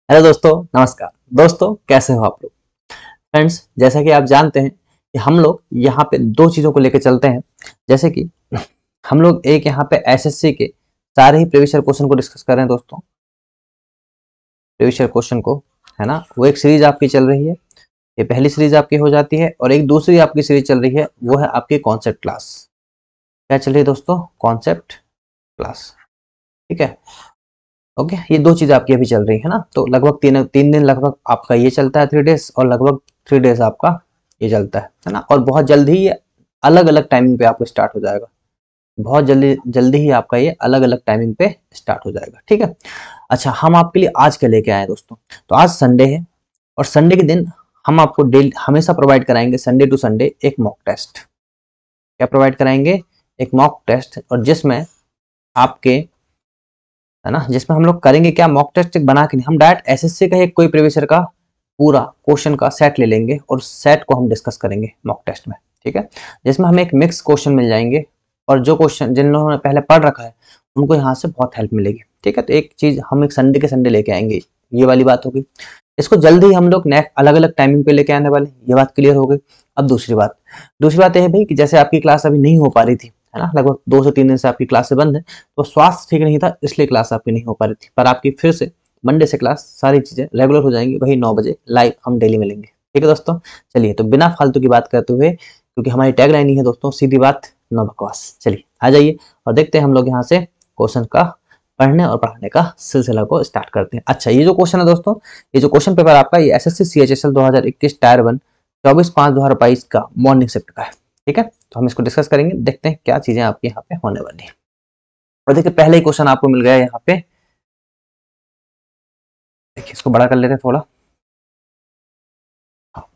Hello दोस्तों, नमस्कार। दोस्तों, कैसे हो आप लोग? फ्रेंड्स, जैसा कि आप जानते हैं कि हम लोग यहाँ पे दो चीज़ों को लेकर चलते हैं। जैसे कि हम लोग एक यहाँ पे एसएससी के सारे ही प्रीवियस ईयर क्वेश्चन को डिस्कस कर रहे हैं दोस्तों। प्रीवियस ईयर क्वेश्चन को, है ना, वो एक सीरीज आपकी चल रही है। ये पहली सीरीज आपकी हो जाती है और एक दूसरी आपकी सीरीज चल रही है, वो है आपकी कॉन्सेप्ट क्लास। क्या चल रही है दोस्तों? Concept class. ठीक है, ओके। ये दो चीज़ आपकी अभी चल रही है ना, तो लगभग तीन तीन दिन लगभग आपका ये चलता है, 3 डेज, और लगभग 3 डेज आपका ये चलता है ना। और बहुत जल्दी ही अलग अलग टाइमिंग पे आपको स्टार्ट हो जाएगा। बहुत जल्दी जल्दी ही आपका ये अलग अलग टाइमिंग पे स्टार्ट हो जाएगा। ठीक है। अच्छा, हम आपके लिए आज क्या लेके आए हैं दोस्तों? तो आज संडे है और संडे के दिन हम आपको डेली हमेशा प्रोवाइड कराएंगे, संडे टू संडे, एक मॉक टेस्ट। क्या प्रोवाइड कराएंगे? एक मॉक टेस्ट, और जिसमें आपके, है ना, जिसमें हम लोग करेंगे क्या, मॉक टेस्ट बना के नहीं, हम डायरेक्ट एसएससी का एक कोई प्रीवियस ईयर का पूरा क्वेश्चन का सेट ले लेंगे और सेट को हम डिस्कस करेंगे मॉक टेस्ट में। ठीक है, जिसमें हमें एक मिक्स क्वेश्चन मिल जाएंगे, और जो क्वेश्चन जिन लोगों ने पहले पढ़ रखा है उनको यहाँ से बहुत हेल्प मिलेगी। ठीक है, तो एक चीज हम एक संडे के संडे लेके आएंगे, ये वाली बात होगी। इसको जल्दी ही हम लोग नेक्स्ट अलग अलग टाइमिंग पे लेके आने वाले, ये बात क्लियर हो गई। अब दूसरी बात यह है भाई कि जैसे आपकी क्लास अभी नहीं हो पा रही थी, है ना, लगभग 2 से 3 दिन से आपकी क्लास बंद है, तो स्वास्थ्य ठीक नहीं था इसलिए क्लास आपकी नहीं हो पा रही थी। पर आपकी फिर से मंडे से क्लास सारी चीजें रेगुलर हो जाएंगी, वही 9 बजे लाइव हम डेली मिलेंगे। ठीक है दोस्तों, चलिए तो बिना फालतू की बात करते हुए, क्योंकि हमारी टैग लाइन ही है दोस्तों, सीधी बात नो बकवास, चलिए आ जाइए और देखते हैं हम लोग यहाँ से क्वेश्चन का पढ़ने और पढ़ाने का सिलसिला को स्टार्ट करते हैं। अच्छा, ये जो क्वेश्चन है दोस्तों, ये जो क्वेश्चन पेपर आपका, ये एसएससी सीएचएसएल 2021 टायर 1 24/5/2022 का मॉर्निंग शिफ्ट का है। ठीक है, तो हम इसको डिस्कस करेंगे, देखते हैं क्या चीजें आपके यहाँ पे होने वाली है। और देखिए, पहले ही क्वेश्चन आपको मिल गया है यहाँ पे। देखिए, इसको बड़ा कर लेते हैं थोड़ा।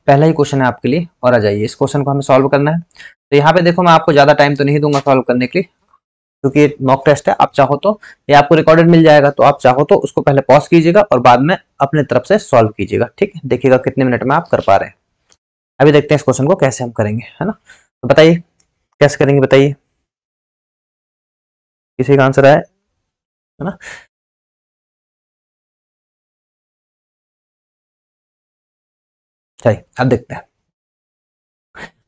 पहला ही क्वेश्चन है आपके लिए, और आ जाइए, इस क्वेश्चन को हमें सॉल्व करना है। तो यहाँ पे देखो, मैं आपको ज्यादा टाइम तो नहीं दूंगा सॉल्व करने के लिए, क्योंकि ये मॉक टेस्ट है। आप चाहो तो ये आपको रिकॉर्डेड मिल जाएगा, तो आप चाहो तो उसको पहले पॉज कीजिएगा और बाद में अपने तरफ से सॉल्व कीजिएगा। ठीक है, देखिएगा कितने मिनट में आप कर पा रहे हैं। अभी देखते हैं इस क्वेश्चन को कैसे हम करेंगे, है ना। तो बताइए कैसे करेंगे, बताइए, किसी का आंसर आया है ना। चलिए अब देखते हैं।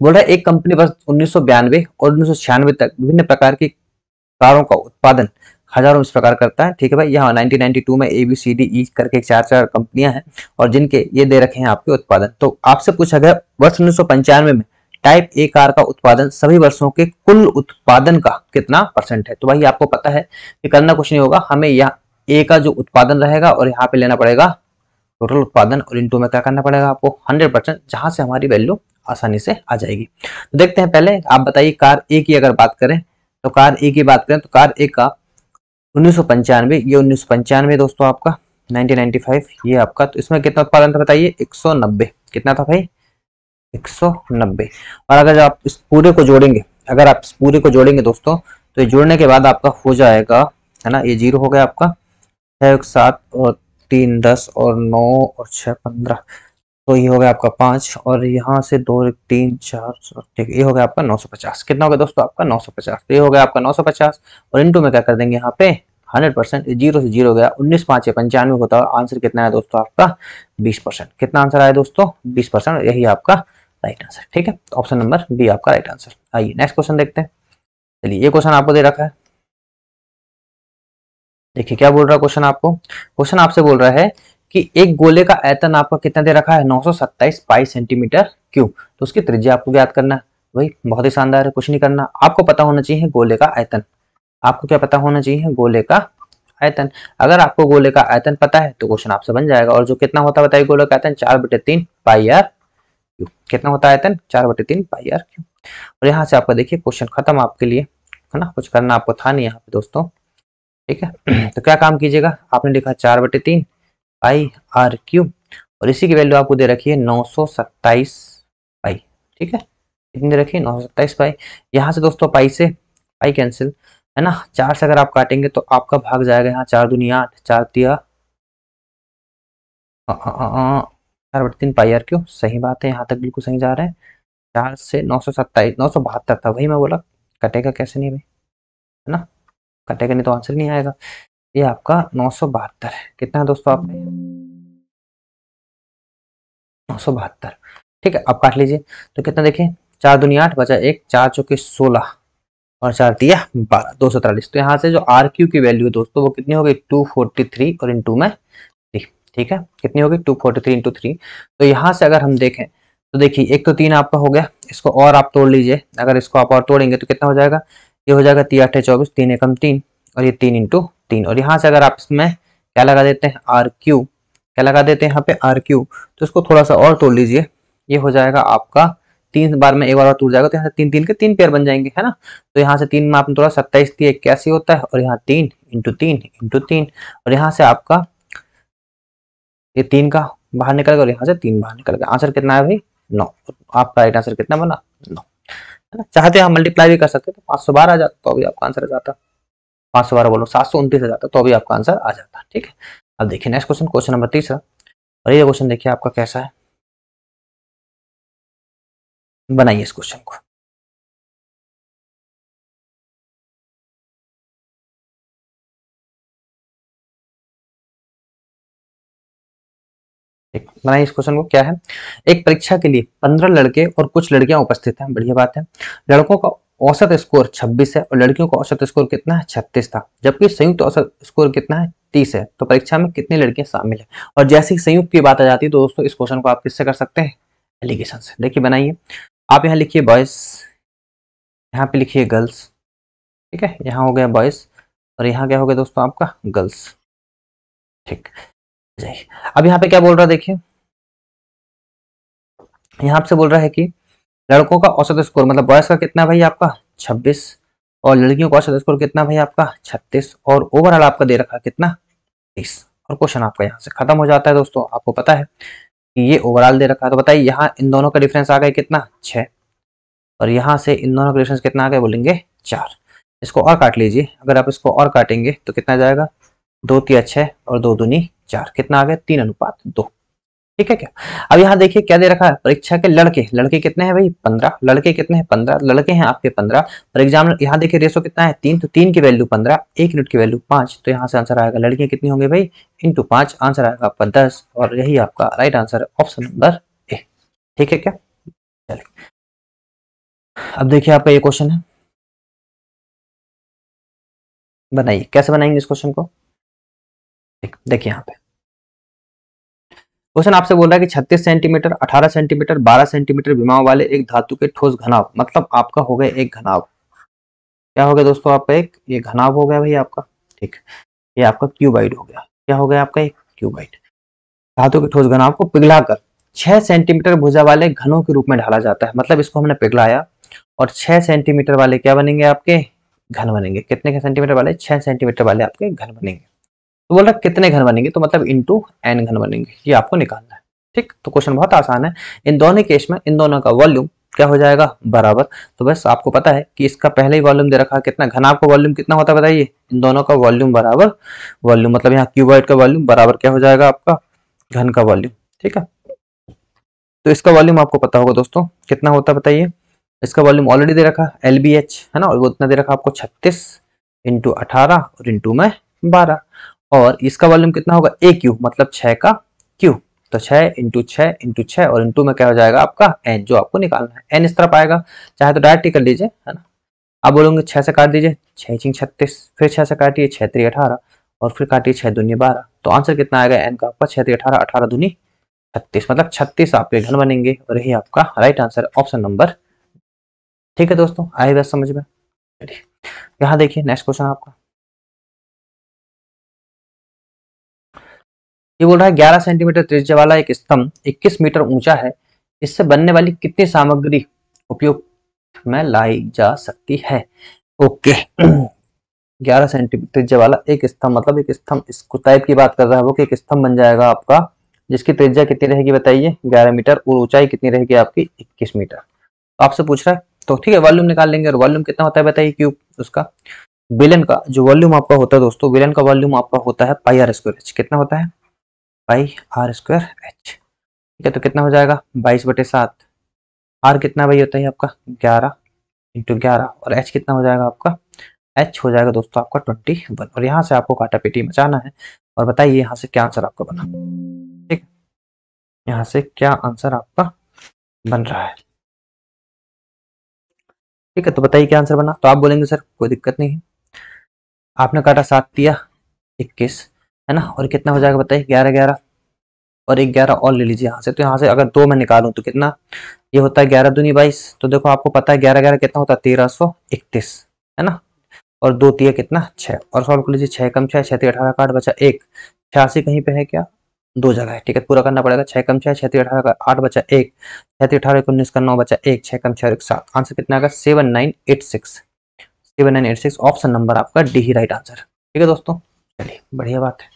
बोल रहा है, एक कंपनी वर्ष 1992 और 1996 तक विभिन्न प्रकार की कारों का उत्पादन हजारों इस प्रकार करता है। ठीक है भाई, यहाँ 1992 में A B C D E करके चार चार कंपनियां हैं, और जिनके ये दे रखे हैं आपके उत्पादन। तो आपसे पूछा गया वर्ष 1995 में टाइप ए कार का उत्पादन सभी वर्षों के कुल उत्पादन का कितना परसेंट है। तो भाई आपको पता है कि करना कुछ नहीं होगा, हमें यहाँ ए का जो उत्पादन रहेगा और यहाँ पे लेना पड़ेगा टोटल उत्पादन, और इनटू में क्या करना पड़ेगा आपको 100%, जहां से हमारी वैल्यू आसानी से आ जाएगी। तो देखते हैं, पहले आप बताइए कार ए की अगर बात करें, तो कार ए की बात करें तो कार ए का 1995, ये 1995 दोस्तों आपका 1995 ये आपका, तो इसमें कितना उत्पादन था बताइए? 190। कितना था भाई? 190। और अगर आप इस पूरे को जोड़ेंगे, अगर आप इस पूरे को जोड़ेंगे दोस्तों, तो ये जोड़ने के बाद आपका हो जाएगा, है ना, ये 0 हो गया आपका, 6 7 और 3 10 और 9 और 6 15, तो ये हो गया आपका 5, और यहाँ से 2 3 4, ठीक, ये हो गया आपका 950। कितना हो गया दोस्तों आपका? 950। तो ये हो गया आपका 950, और इनटू में क्या कर देंगे यहाँ पे 100%, 0 से 0 हो गया, 19 5 95 होता है। आंसर कितना है दोस्तों आपका? 20%। कितना आंसर आया दोस्तों? 20%। यही आपका राइट आंसर। ठीक है, तो ऑप्शन नंबर बी आपका राइट आंसर। आइए नेक्स्ट क्वेश्चन देखते हैं। चलिए, ये क्वेश्चन आपको दे रखा है, देखिए क्या बोल रहा है क्वेश्चन आपको। क्वेश्चन आपसे बोल रहा है कि एक गोले का आयतन आपका कितना दे रखा है? 927 पाई सेंटीमीटर क्यूब। तो उसकी त्रिज्या आपको ज्ञात करना है। वही बहुत ही शानदार है, कुछ नहीं करना, आपको पता होना चाहिए गोले का आयतन। आपको क्या पता होना चाहिए? गोले का आयतन। अगर आपको गोले का आयतन पता है तो क्वेश्चन आपसे बन जाएगा। और जो कितना होता है बताइए गोले का आयतन? 4/3 पाई आर क्यूब। कितना होता है आयतन? 4/3 पाई आर क्यूब। और यहाँ से आपका देखिए क्वेश्चन खत्म आपके लिए, है ना, कुछ करना आपको था नहीं यहाँ पे दोस्तों। ठीक है, तो क्या काम कीजिएगा, आपने लिखा 4/3 पाई आर क्यूब, और इसी की वैल्यू आपको दे रखी है 927 पाई। ठीक है, कितनी दे रखी है? 927 पाई। यहाँ से दोस्तों पाई से पाई कैंसिल, है ना, 4 से अगर आप काटेंगे तो आपका भाग जाएगा यहाँ, 4 दूनी 8, 4 तिया 4/3 पाई आर क्यूब। सही बात है, यहाँ तक बिल्कुल सही जा रहे हैं। 4 से 927, 972 था, वही मैं बोला, कटेगा कैसे नहीं भाई, है ना, कटेगा नहीं तो आंसर नहीं आएगा। ये आपका 972 है। कितना है दोस्तों आपने? 972। ठीक है, अब काट लीजिए तो कितना देखिए, 4 दूनी 8 बचा 1, 4 चौके 16 और 4 दिया 12, 243। तो यहाँ से जो आर क्यू की वैल्यू है दोस्तों वो कितनी हो गई 243 और इंटू में 3। ठीक है, कितनी होगी 243 इंटू 3। तो यहाँ से अगर हम देखें तो देखिए एक तो 3 आपका हो गया, इसको और आप तोड़ लीजिए, अगर इसको आप और तोड़ेंगे तो कितना हो जाएगा, ये हो जाएगा 3 8 24, 3 एकम 3 और ये 3 इंटू 3। और यहाँ से अगर आप इसमें क्या लगा देते हैं आर क्यू, क्या लगा देते हैं यहाँ पे आर क्यू, तो इसको थोड़ा सा और तोड़ लीजिए, ये हो जाएगा आपका 3 बार में एक बार और टूट जाएगा, तो यहाँ से 3 3 के 3 पेयर बन जाएंगे, है ना। तो यहाँ से 3 में आपने तोड़ा 27 3 81 होता है, और यहाँ 3 इंटू 3 इंटू 3, और यहाँ से आपका ये 3 का बाहर निकल गया और यहाँ से 3 बाहर निकल गया। आंसर कितना है भाई 9। आपका राइट आंसर कितना बना 9, है ना। चाहते हम मल्टीप्लाई भी कर सकते तो 512 आ जाता, तो अभी आपका आंसर आ जाता। 512 बोलो 729 आ जाता, तो अभी आपका आंसर आ जाता। ठीक है, अब देखिए नेक्स्ट क्वेश्चन, क्वेश्चन नंबर 3, और ये क्वेश्चन देखिए आपका कैसा है, बनाइए इस क्वेश्चन को। बनाइए इस क्वेश्चन को। क्या है, एक परीक्षा के लिए 15 लड़के और कुछ लड़कियां उपस्थित हैं, बढ़िया बात है। लड़कों का औसत स्कोर 26 है और लड़कियों का औसत स्कोर कितना है 36 था, जबकि संयुक्त औसत स्कोर कितना है 30 है। तो परीक्षा में कितनी लड़कियां शामिल है। और जैसे ही संयुक्त की बात आ जाती है तो दोस्तों इस क्वेश्चन को आप किससे कर सकते हैं, एलिगेशन से। देखिए बनाइए, आप यहाँ लिखिए बॉयज, यहाँ पे लिखिए गर्ल्स। ठीक है, यहाँ हो गया बॉयज और यहाँ क्या हो गया दोस्तों आपका गर्ल्स। ठीक, जाइए अब यहाँ पे क्या बोल रहा है देखिए, यहाँ आपसे बोल रहा है कि लड़कों का औसत स्कोर मतलब बॉयज का कितना भाई आपका 26 और लड़कियों का औसत स्कोर कितना भाई आपका 36 और ओवरऑल आपका दे रखा कितना 30। और क्वेश्चन आपका यहाँ से खत्म हो जाता है दोस्तों। आपको पता है कि ये ओवरऑल दे रखा है, तो बताइए यहाँ इन दोनों का डिफरेंस आ गया कितना 6 और यहाँ से इन दोनों का डिफरेंस कितना आ गया बोलेंगे 4। इसको और काट लीजिए, अगर आप इसको और काटेंगे तो कितना जाएगा 2 3 6 और 2 दूनी 4, कितना आ गया 3:2। ठीक है क्या। अब यहाँ देखिए क्या दे रखा है, परीक्षा के लड़के, लड़के कितने हैं भाई 15, लड़के कितने हैं 15, लड़के हैं आपके 15 पर एग्जाम यहाँ देखिए रेशो कितना है 3, तो 3 की वैल्यू 15, 1 यूनिट की वैल्यू 5, तो यहाँ से आंसर आएगा लड़कियां कितनी होंगे भाई इंटू 5, आंसर आएगा आपका 10 और यही आपका राइट आंसर है ऑप्शन नंबर ए। ठीक है क्या, चलिए अब देखिए आपका ये क्वेश्चन है, बनाइए कैसे बनाएंगे इस क्वेश्चन को। देखिए यहाँ पे क्वेश्चन आपसे बोल रहा है कि 36 सेंटीमीटर 18 सेंटीमीटर 12 सेंटीमीटर विमाओं वाले एक धातु के ठोस घनाभ, मतलब आपका हो गया एक घनाभ, क्या हो गया दोस्तों आपका एक ये घनाभ हो गया भाई आपका। ठीक, ये आपका क्यूबाइड हो गया, क्या हो गया आपका एक क्यूबाइड। धातु के ठोस घनाभ को पिघलाकर 6 सेंटीमीटर भुजा वाले घनों के रूप में ढाला जाता है, मतलब इसको हमने पिघलाया और 6 सेंटीमीटर वाले क्या बनेंगे आपके घन बनेंगे। कितने के सेंटीमीटर वाले 6 सेंटीमीटर वाले आपके घन बनेंगे। तो बोल रहा कितने घन बनेंगे, तो मतलब इंटू एन घन बनेंगे, ये आपको निकालना है। ठीक, तो क्वेश्चन बहुत आसान है। इन दोनों केस में इन दोनों का वॉल्यूम क्या हो जाएगा बराबर, तो बस आपको पता है कि इसका पहले ही वॉल्यूम दे रखा है कितना, घनाभ का वॉल्यूम कितना होता है बताइए, इन दोनों का वॉल्यूम बराबर वॉल्यूम, मतलब यहाँ क्यूबॉइड का वॉल्यूम बराबर क्या हो जाएगा आपका घन का वॉल्यूम। ठीक है, तो इसका वॉल्यूम आपको पता होगा दोस्तों कितना होता है बताइए, इसका वॉल्यूम ऑलरेडी दे रखा है LBH है ना, और वो इतना दे रखा आपको 36 इंटू 18 और इंटू में 12, और इसका वॉल्यूम कितना होगा AQ मतलब 6 का Q, तो 6 इंटू 6 इंटू 6 और इंटू में क्या हो जाएगा आपका N, जो आपको निकालना है। N इस तरफ आएगा, चाहे तो डायरेक्ट ही कर लीजिए है ना। आप बोलोगे 6 से काट दीजिए 6 6 36, फिर 6 से काटिए 6 3 18 और फिर काटिए 6 दूनी 12, तो आंसर कितना आएगा N का आपका 6 3 18 18 दूनी 36, मतलब 36 आपके घन बनेंगे और यही आपका राइट आंसर ऑप्शन नंबर। ठीक है दोस्तों, आई बात समझ में। चलिए यहाँ देखिए नेक्स्ट क्वेश्चन आपका, ये बोल रहा है 11 सेंटीमीटर त्रिज्या वाला एक स्तंभ 21 मीटर ऊंचा है, इससे बनने वाली कितनी सामग्री उपयोग में लाई जा सकती है। ओके 11 सेंटीमीटर त्रिज्या वाला एक स्तंभ, मतलब एक स्तंभ इस टाइप की बात कर रहा है वो कि एक स्तंभ बन जाएगा आपका, जिसकी त्रिज्या कितनी रहेगी बताइए 11 मीटर और ऊंचाई कितनी रहेगी आपकी 21 मीटर। आपसे पूछ रहा है तो ठीक है वॉल्यूम निकाल लेंगे, और वॉल्यूम कितना होता है बताइए क्यूब उसका। विलन का जो वॉल्यूम आपका होता है दोस्तों, विलन का वॉल्यूम आपका होता है पाई आर स्क्वायर एच, कितना होता है पाई आर स्क्वायर एच। ठीक है, तो कितना हो जाएगा 22/7, आर कितना भाई होता है आपका 11 इंटू 11 और एच कितना हो जाएगा आपका, एच हो जाएगा दोस्तों आपका 21, और यहाँ से आपको काटा पेटी मचाना है और बताइए यहाँ से क्या आंसर आपका बना। ठीक है, यहाँ से क्या आंसर आपका बन रहा है। ठीक है, तो बताइए क्या आंसर बना। तो आप बोलेंगे सर कोई दिक्कत नहीं है, आपने काटा 7 दिया 21, है ना, और कितना हो जाएगा बताइए 11 11, और एक 11 और ले लीजिए यहाँ से। तो यहाँ से अगर 2 मैं निकालूं तो कितना, ये होता है 11 दूनी 22। तो देखो आपको पता है 11 11 कितना होता है 1331, है ना, और 2 तिया कितना 6, और सॉल्व कर लीजिए 6 कम 6 6 18 का 8 बचा 1, 86 कहीं पे है क्या, 2 जगह है। ठीक है, पूरा करना पड़ेगा। 6 कम 6 6 18 का 8 बचा 1, 6 18 19 का 9 बचा 1, 6 कम 6 7, आंसर कितना आएगा 7986। 7986 ऑप्शन नंबर आपका डी ही राइट आंसर। ठीक है दोस्तों, चलिए बढ़िया बात है,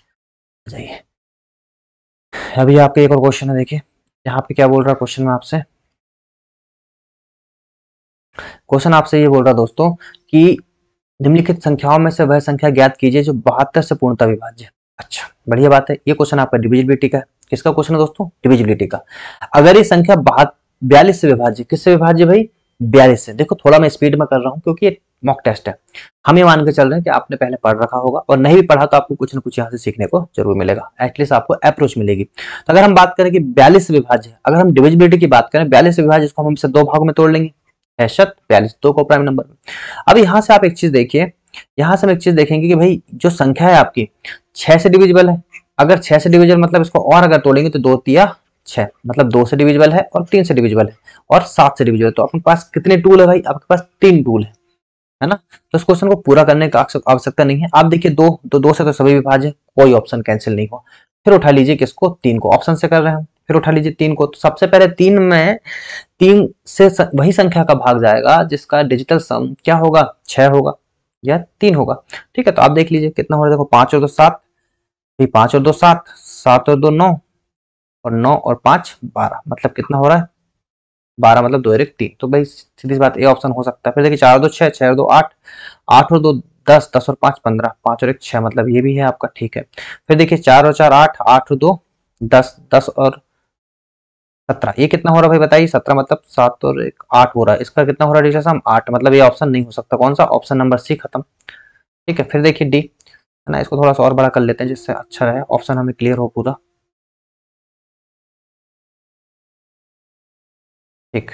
जाइए अभी आपके एक और क्वेश्चन है। देखिए यहाँ पे क्या बोल रहा है क्वेश्चन में आपसे, क्वेश्चन आपसे ये बोल रहा है दोस्तों कि निम्नलिखित संख्याओं में से वह संख्या ज्ञात कीजिए जो 72 से पूर्णतः विभाज्य है। अच्छा बढ़िया बात है, ये क्वेश्चन आपका डिविजिबिलिटी का है। किसका क्वेश्चन है दोस्तों, डिविजिबिलिटी का। अगर ये संख्या 42 से विभाज्य, किससे विभाज्य भाई, 42 से। देखो थोड़ा मैं स्पीड में कर रहा हूँ क्योंकि ये मॉक टेस्ट है, हम ये मान के चल रहे हैं कि आपने पहले पढ़ रखा होगा, और नहीं भी पढ़ा तो आपको कुछ ना कुछ यहाँ से सीखने को जरूर मिलेगा, एटलीस्ट आपको अप्रोच मिलेगी। तो अगर हम बात करें कि 42 से विभाज्य है, अगर हम डिविजिबिलिटी की बात करें 42 से विभाज्य, इसको हम दो भागों में तोड़ लेंगे, 42 दो को प्राइम नंबर में। अब यहाँ से आप एक चीज देखिए, यहाँ से हम एक चीज देखेंगे कि भाई जो संख्या है आपकी 6 से डिविजिबल है। अगर 6 से डिविजिबल मतलब इसको और अगर तोड़ेंगे तो 2 तिया 6, मतलब 2 से डिविजिबल है और 3 से डिविजिबल है और 7 से डिविजिबल। तो आपके पास कितने टूल है भाई, आपके पास 3 टूल है ना। तो इस क्वेश्चन को पूरा करने का आवश्यकता नहीं है। आप देखिए दो से तो सभी विभाज्य, कोई ऑप्शन कैंसिल नहीं हुआ। फिर उठा लीजिए किसको, 3 को, ऑप्शन से कर रहे हैं हम। फिर उठा लीजिए 3 को। तो सबसे पहले 3 में 3 से वही संख्या का भाग जाएगा जिसका डिजिटल सम क्या होगा, 6 होगा या 3 होगा। ठीक है, तो आप देख लीजिए कितना हो रहा है। देखो 5 और 2 7, 5 और 2 7, 7 और 2 9, और 9 और 5 12, मतलब कितना हो रहा है 12, मतलब 2 और 1 3। तो भाई सीधी सी बात, ए ऑप्शन हो सकता है। फिर देखिए 4 और 2 6, 6 और 2 8, 8 और 2 10, 10 और 5 15, 5 और 1 6, मतलब ये भी है आपका। ठीक है, फिर देखिए 4 और 4 8, 8 और 2 10, 10 और 17, ये कितना हो रहा है भाई बताइए, 17 मतलब 7 और 1 8 हो रहा है। इसका कितना हो रहा है डिजिटल सम 8, मतलब ये ऑप्शन नहीं हो सकता। कौन सा, ऑप्शन नंबर सी, खत्म। ठीक है, फिर देखिए डी, है ना, इसको थोड़ा सा और बड़ा कर लेते हैं जिससे अच्छा रहे, ऑप्शन हमें क्लियर हो पूरा। ठीक,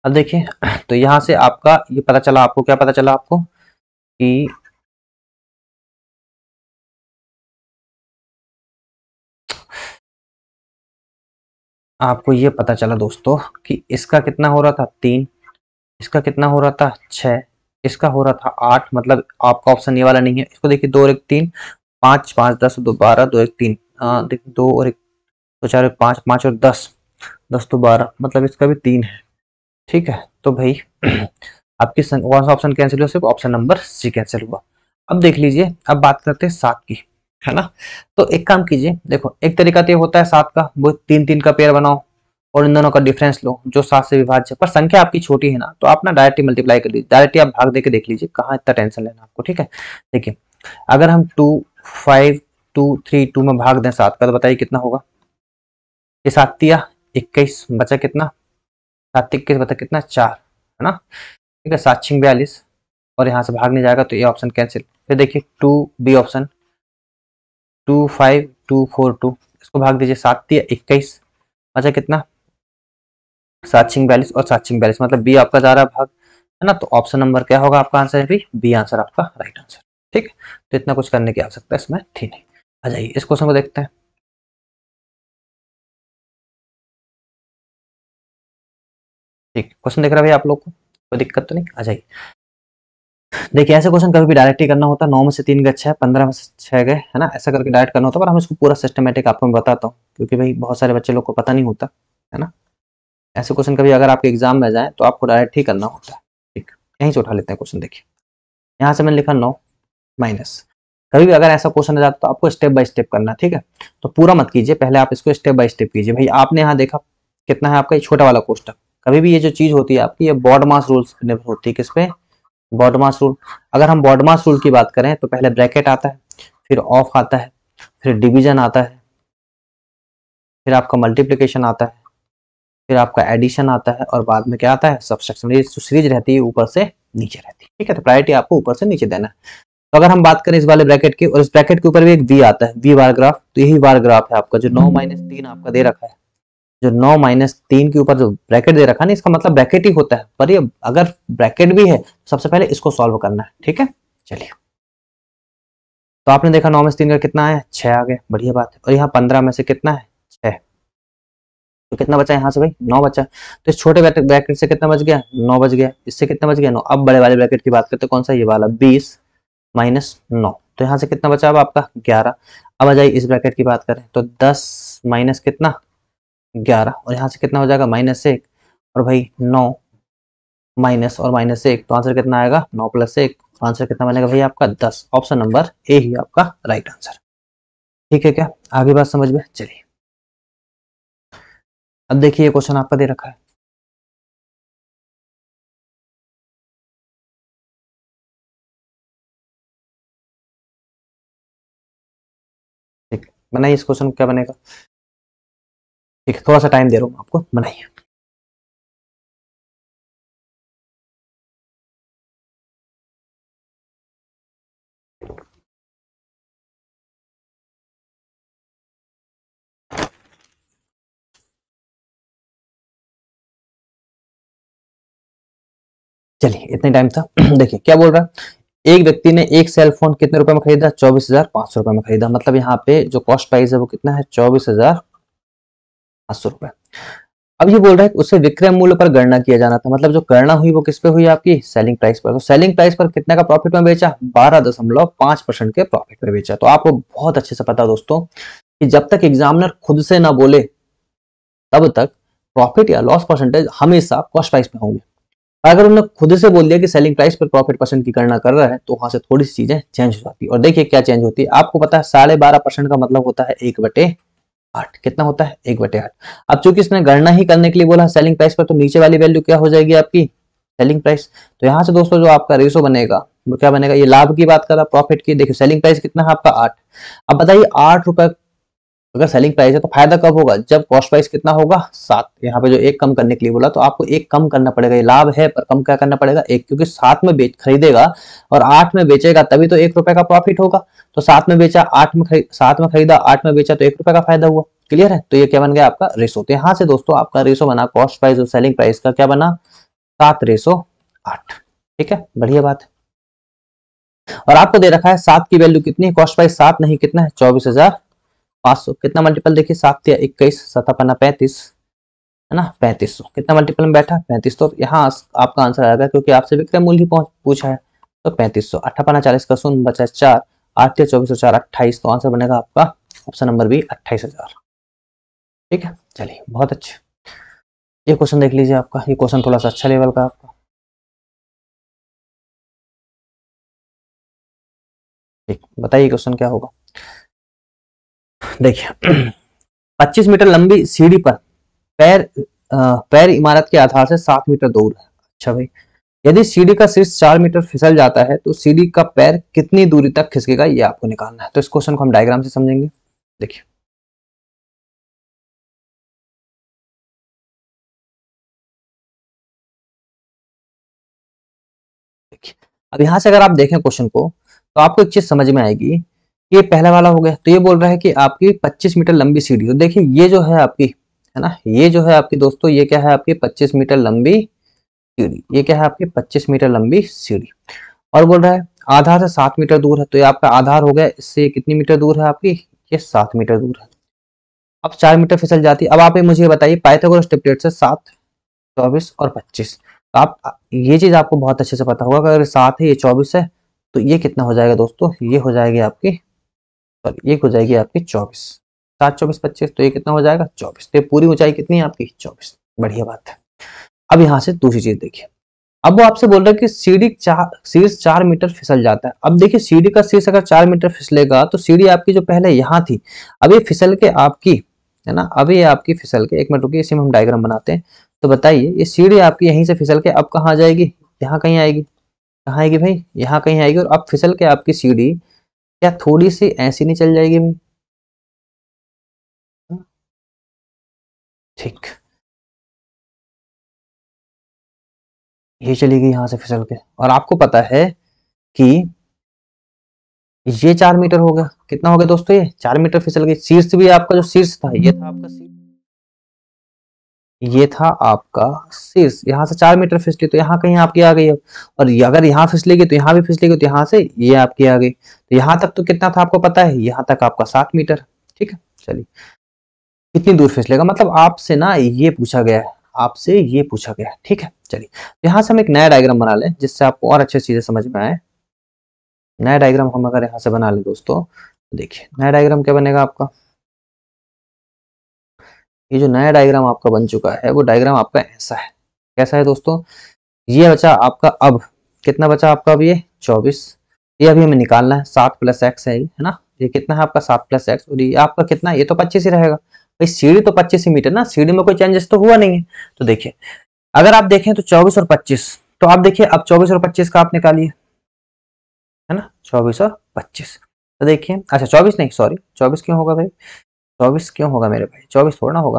अब देखिए तो यहाँ से आपका ये पता चला, आपको क्या पता चला आपको कि आपको ये पता चला दोस्तों कि इसका कितना हो रहा था 3, इसका कितना हो रहा था 6, इसका हो रहा था 8, मतलब आपका ऑप्शन ये वाला नहीं है। इसको देखिए 2 और 1 3, 5 5 10 2 12, 2 1 3, देखिए 2 और 1 2 4 1 5, 5 और 10 10 तो 12, मतलब इसका भी 3 है। ठीक है, तो भाई आपकी कौन सा ऑप्शन कैंसिल हुआ, सिर्फ ऑप्शन नंबर सी कैंसिल हुआ। अब देख लीजिए, अब बात करते हैं 7 की, है ना। तो एक काम कीजिए, देखो एक तरीका तो ये होता है 7 का, वो 3 3 का पेयर बनाओ और इन दोनों का डिफरेंस लो जो 7 से विभाज्य है। पर संख्या आपकी छोटी है ना, तो आप ना डायरेक्टली मल्टीप्लाई कर लीजिए, डायरेक्टली आप भाग देके देख लीजिए, कहाँ इतना टेंशन लेना आपको। ठीक है, देखिए अगर हम 2 5 2 3 2 में भाग दें 7 का, तो बताइए कितना होगा। ये 7 तिया 21, बचा कितना, 7 21 बचा कितना 4, है ना। ठीक है, 7 6 42, और यहाँ से भाग नहीं जाएगा तो ये ऑप्शन कैंसिल। फिर देखिए 2 बी ऑप्शन, 2 5 2 4 2, इसको भाग दीजिए, 7 तिया 21, बचा कितना 7 6 42 और 7 6 42, मतलब बी आपका जा रहा है भाग, है ना। तो ऑप्शन नंबर क्या होगा आपका आंसर है भाई, बी आंसर आपका राइट आंसर। ठीक, तो इतना कुछ करने की आवश्यकता इसमें थी नहीं। आ जाइए इस क्वेश्चन को देखते हैं। ठीक, क्वेश्चन देख रहे हैं भाई आप लोग को, कोई दिक्कत तो नहीं, आ जाइए। देखिए ऐसे क्वेश्चन कभी भी डायरेक्ट ही करना होता है, 9 में से 3 गए 6, 15 में से 6 गए, है ना, ऐसा करके डायरेक्ट करना होता है। पर हम इसको पूरा सिस्टमेटिक आपको मैं बताता हूँ, क्योंकि भाई बहुत सारे बच्चे लोग को पता नहीं होता, है ना। ऐसे क्वेश्चन कभी अगर आपके एग्जाम में जाए तो आपको डायरेक्ट ही करना होता है। ठीक, यहीं से उठा लेते हैं क्वेश्चन। देखिए यहाँ से मैंने लिखा 9 माइनस, कभी भी अगर ऐसा क्वेश्चन आ जाता तो आपको स्टेप बाय स्टेप करना है। ठीक है, तो पूरा मत कीजिए, पहले आप इसको स्टेप बाय स्टेप कीजिए। भाई आपने यहाँ देखा कितना है आपका ये छोटा वाला कोष्टक। कभी भी ये जो चीज होती है आपकी, ये बॉड मास रूल्स पर निर्भर होती है। किस पे, बॉड मास रूल। अगर हम बॉड मास रूल की बात करें तो पहले ब्रैकेट आता है, फिर ऑफ आता है, फिर डिवीजन आता है, फिर आपका मल्टीप्लीकेशन आता है, फिर आपका एडिशन आता है, और बाद में क्या आता है, सब्सट्रैक्शन। ये सीरीज रहती है ऊपर से नीचे रहती है। ठीक है, तो प्रायोरिटी आपको ऊपर से नीचे देना है। तो अगर हम बात करें इस वाले ब्रैकेट की, और इस ब्रैकेट के ऊपर भी एक वी आता है, वी बार ग्राफ, तो यही बार ग्राफ है आपका जो 9 - 3 आपका दे रखा है। जो 9 माइनस 3 के ऊपर जो ब्रैकेट दे रखा है ना, इसका मतलब ब्रैकेट ही होता है, पर ये अगर ब्रैकेट भी है तो सबसे पहले इसको सॉल्व करना है। ठीक है, चलिए। तो आपने देखा 9 में से 3 का कितना है, 6 आ गया, बढ़िया बात है। और यहाँ 15 में से कितना है, 6, तो कितना बचा यहाँ से भाई, 9 बचा। तो इस छोटे ब्रैकेट से कितना बच गया, 9 बच गया। इससे कितना बच गया, 9। अब बड़े वाले ब्रैकेट की बात करते हैं, कौन सा, ये वाला, 20 माइनस 9, तो यहाँ से कितना बचा अब आपका, 11। अब आ जाइए इस ब्रैकेट की बात करें तो 10 माइनस कितना, 11, और यहाँ से कितना हो जाएगा, -1, और भाई 9 माइनस और -1, तो आंसर कितना आएगा, 9 + 1, आंसर कितना बनेगा भाई आपका 10। ऑप्शन नंबर ए ही आपका राइट आंसर। ठीक है क्या, आगे बात समझ में, चलिए। अब देखिए ये क्वेश्चन आपका दे रखा है, ठीक, बनाइए इस क्वेश्चन क्या बनेगा। ठीक है, थोड़ा सा टाइम दे रहा हूँ आपको, बनाइए। चलिए, इतने टाइम था। देखिए क्या बोल रहा है, एक व्यक्ति ने एक सेल फोन कितने रुपए में खरीदा, 24,500 रुपए में खरीदा। मतलब यहाँ पे जो कॉस्ट प्राइस है वो कितना है, 24,500 रुपए। अब ये बोल रहा है कि उसे विक्रय मूल्य पर गणना किया जाना था। मतलब जो गणना हुई वो किस पे हुई, आपकी सेलिंग प्राइस पर। तो सेलिंग प्राइस पर कितने का प्रॉफिट में बेचा, 12.5% के प्रॉफिट में बेचा। तो आपको बहुत अच्छे से पता दोस्तों कि जब तक एग्जामिनर खुद से ना बोले तब तक प्रॉफिट या लॉस परसेंटेज हमेशा कॉस्ट प्राइस में होंगे। अगर उन्होंने खुद से बोल दिया कि सेलिंग प्राइस पर प्रॉफिट परसेंट की गणना कर रहा है तो वहां से थोड़ी सी चीजें चेंज हो जाती है। और देखिए क्या चेंज होती है, आपको पता है 12.5% का मतलब होता है 1/8। कितना होता है, 1/8। अब चूंकि इसने गणना ही करने के लिए बोला सेलिंग प्राइस पर, तो नीचे वाली वैल्यू क्या हो जाएगी आपकी, सेलिंग प्राइस। तो यहाँ से दोस्तों जो आपका रेशो बनेगा वो क्या बनेगा, ये लाभ की बात कर रहा, प्रॉफिट की। देखिए सेलिंग प्राइस कितना है आपका 8। अब बताइए 8 रुपए अगर सेलिंग प्राइस है तो फायदा कब होगा, जब कॉस्ट प्राइस कितना होगा, 7। यहाँ पे जो एक कम करने के लिए बोला तो आपको एक कम करना पड़ेगा। ये लाभ है पर कम क्या करना पड़ेगा, एक, क्योंकि 7 में बेच खरीदेगा और 8 में बेचेगा तभी तो 1 रुपए का प्रॉफिट होगा। तो 7 में बेचा, 7 में खरीदा, 8 में बेचा, तो 1 रुपए का फायदा हुआ। क्लियर है, तो ये क्या बन गया आपका रेशो। तो यहाँ से दोस्तों आपका रेशो बना कॉस्ट प्राइस और सेलिंग प्राइस का, क्या बना, 7:8। ठीक है, बढ़िया बात है। और आपको दे रखा है 7 की वैल्यू कितनी है, कॉस्ट प्राइस 7 नहीं, कितना है, 24,500। कितना मल्टीपल देखिए, 7 या 21, 7 35, है ना, 3500। कितना मल्टीपल में बैठा, 35। तो यहाँ आपका आंसर आएगा, क्योंकि आपसे विक्रय मूल्य पूछा है, तो 3500। 8 × 5 का 0 बचा 4, 8 या 24, 4 28। तो आंसर बनेगा आपका ऑप्शन नंबर बी, 28,000। ठीक है, चलिए बहुत अच्छे। ये क्वेश्चन देख लीजिए, आपका ये क्वेश्चन थोड़ा सा अच्छा लेवल का आपका। ठीक, बताइए क्वेश्चन क्या होगा। देखिए 25 मीटर लंबी सीढ़ी पर पैर पैर इमारत के आधार से 7 मीटर दूर है। अच्छा भाई, यदि सीढ़ी का शीर्ष 4 मीटर फिसल जाता है तो सीढ़ी का पैर कितनी दूरी तक खिसकेगा, ये आपको निकालना है। तो इस क्वेश्चन को हम डायग्राम से समझेंगे। देखिए देखिए, अब यहां से अगर आप देखें क्वेश्चन को तो आपको एक चीज समझ में आएगी कि ये पहला वाला हो गया। तो ये बोल रहा है कि आपकी 25 मीटर लंबी सीढ़ी। तो देखिए ये जो है आपकी, है ना, ये जो है आपकी दोस्तों, ये क्या है आपकी 25 मीटर लंबी सीढ़ी। ये क्या है आपकी 25 मीटर लंबी सीढ़ी। और बोल रहा है आधार से 7 मीटर दूर है। तो ये आपका आधार हो गया, इससे कितनी मीटर दूर है आपकी, ये 7 मीटर दूर है। अब 4 मीटर फिसल जाती है। अब आप ये मुझे बताइए पाइथागोरस ट्रिपलेट से 7, 24 और 25। तो आप ये चीज आपको बहुत अच्छे से पता होगा कि अगर 7 है, ये 24 है, तो ये कितना हो जाएगा दोस्तों, ये हो जाएगी आपकी, सॉरी, ये हो जाएगी आपकी 24। 7, 24, 25, तो ये कितना हो जाएगा, 24। तो ये पूरी ऊंचाई कितनी है आपकी, 24। बढ़िया बात है। अब यहाँ से दूसरी चीज देखिए, अब वो आपसे बोल रहा है कि शीर्ष 4 मीटर फिसल जाता है। अब देखिए सीढ़ी का शीर्ष अगर 4 मीटर फिसलेगा तो सीढ़ी आपकी जो पहले यहाँ थी, अब ये फिसल के आपकी, है ना, अब ये आपकी फिसल के, एक मिनट रुकिए, इसी में हम डायग्राम बनाते हैं। तो बताइए ये सीढ़ी आपकी यहीं से फिसल के अब कहाँ जाएगी, यहाँ कहीं आएगी। कहाँ आएगी भाई, यहाँ कहीं आएगी। और अब फिसल के आपकी सीढ़ी क्या थोड़ी सी ऐसी नहीं चल जाएगी भाई, ठीक, ये चलेगी यहाँ से फिसल के। और आपको पता है कि ये 4 मीटर हो गया, कितना हो गया दोस्तों, ये 4 मीटर फिसल गई। शीर्ष भी आपका जो शीर्ष था, ये था आपका शीर्ष। ये था आपका शीर्ष, यहाँ से 4 मीटर फिसली तो यहाँ कहीं आपकी आ गई है, और अगर यहाँ फिसलेगी तो यहाँ भी फिसलेगी, तो यहाँ से ये आपकी आ गई, तो यहाँ तक तो कितना था आपको पता है, यहाँ तक आपका 7 मीटर। ठीक है, चलिए कितनी दूर फिसलेगा, मतलब आपसे ना ये पूछा गया है, आपसे ये पूछा गया है। ठीक है, चलिए यहाँ से हम एक नया डायग्राम बना लें जिससे आपको और अच्छे चीजें समझ में आए। नया डायग्राम हम अगर यहाँ से बना लें दोस्तों, तो देखिए नया डायग्राम क्या बनेगा आपका, ये जो नया डायग्राम आपका बन चुका है वो डायग्राम आपका ऐसा है। कैसा है दोस्तों, ये बचा आपका, अब कितना बचा आपका, अब ये 24, ये अभी हमें निकालना है, 7 + x है ना, ये कितना है आपका 7 + x, और ये आपका कितना, ये तो 25 ही रहेगा भाई, सीढ़ी तो 25 ही मीटर ना, सीढ़ी में कोई चेंजेस तो हुआ नहीं है। तो देखिए अगर आप देखें तो 24 और 25, तो आप देखिए अब 24 और 25 का आप निकालिए, है ना, 24 और 25, तो देखिए अच्छा 24 नहीं, सॉरी 24 क्यों होगा भाई, 24 क्यों होगा मेरे भाई, 24 थोड़ा ना होगा।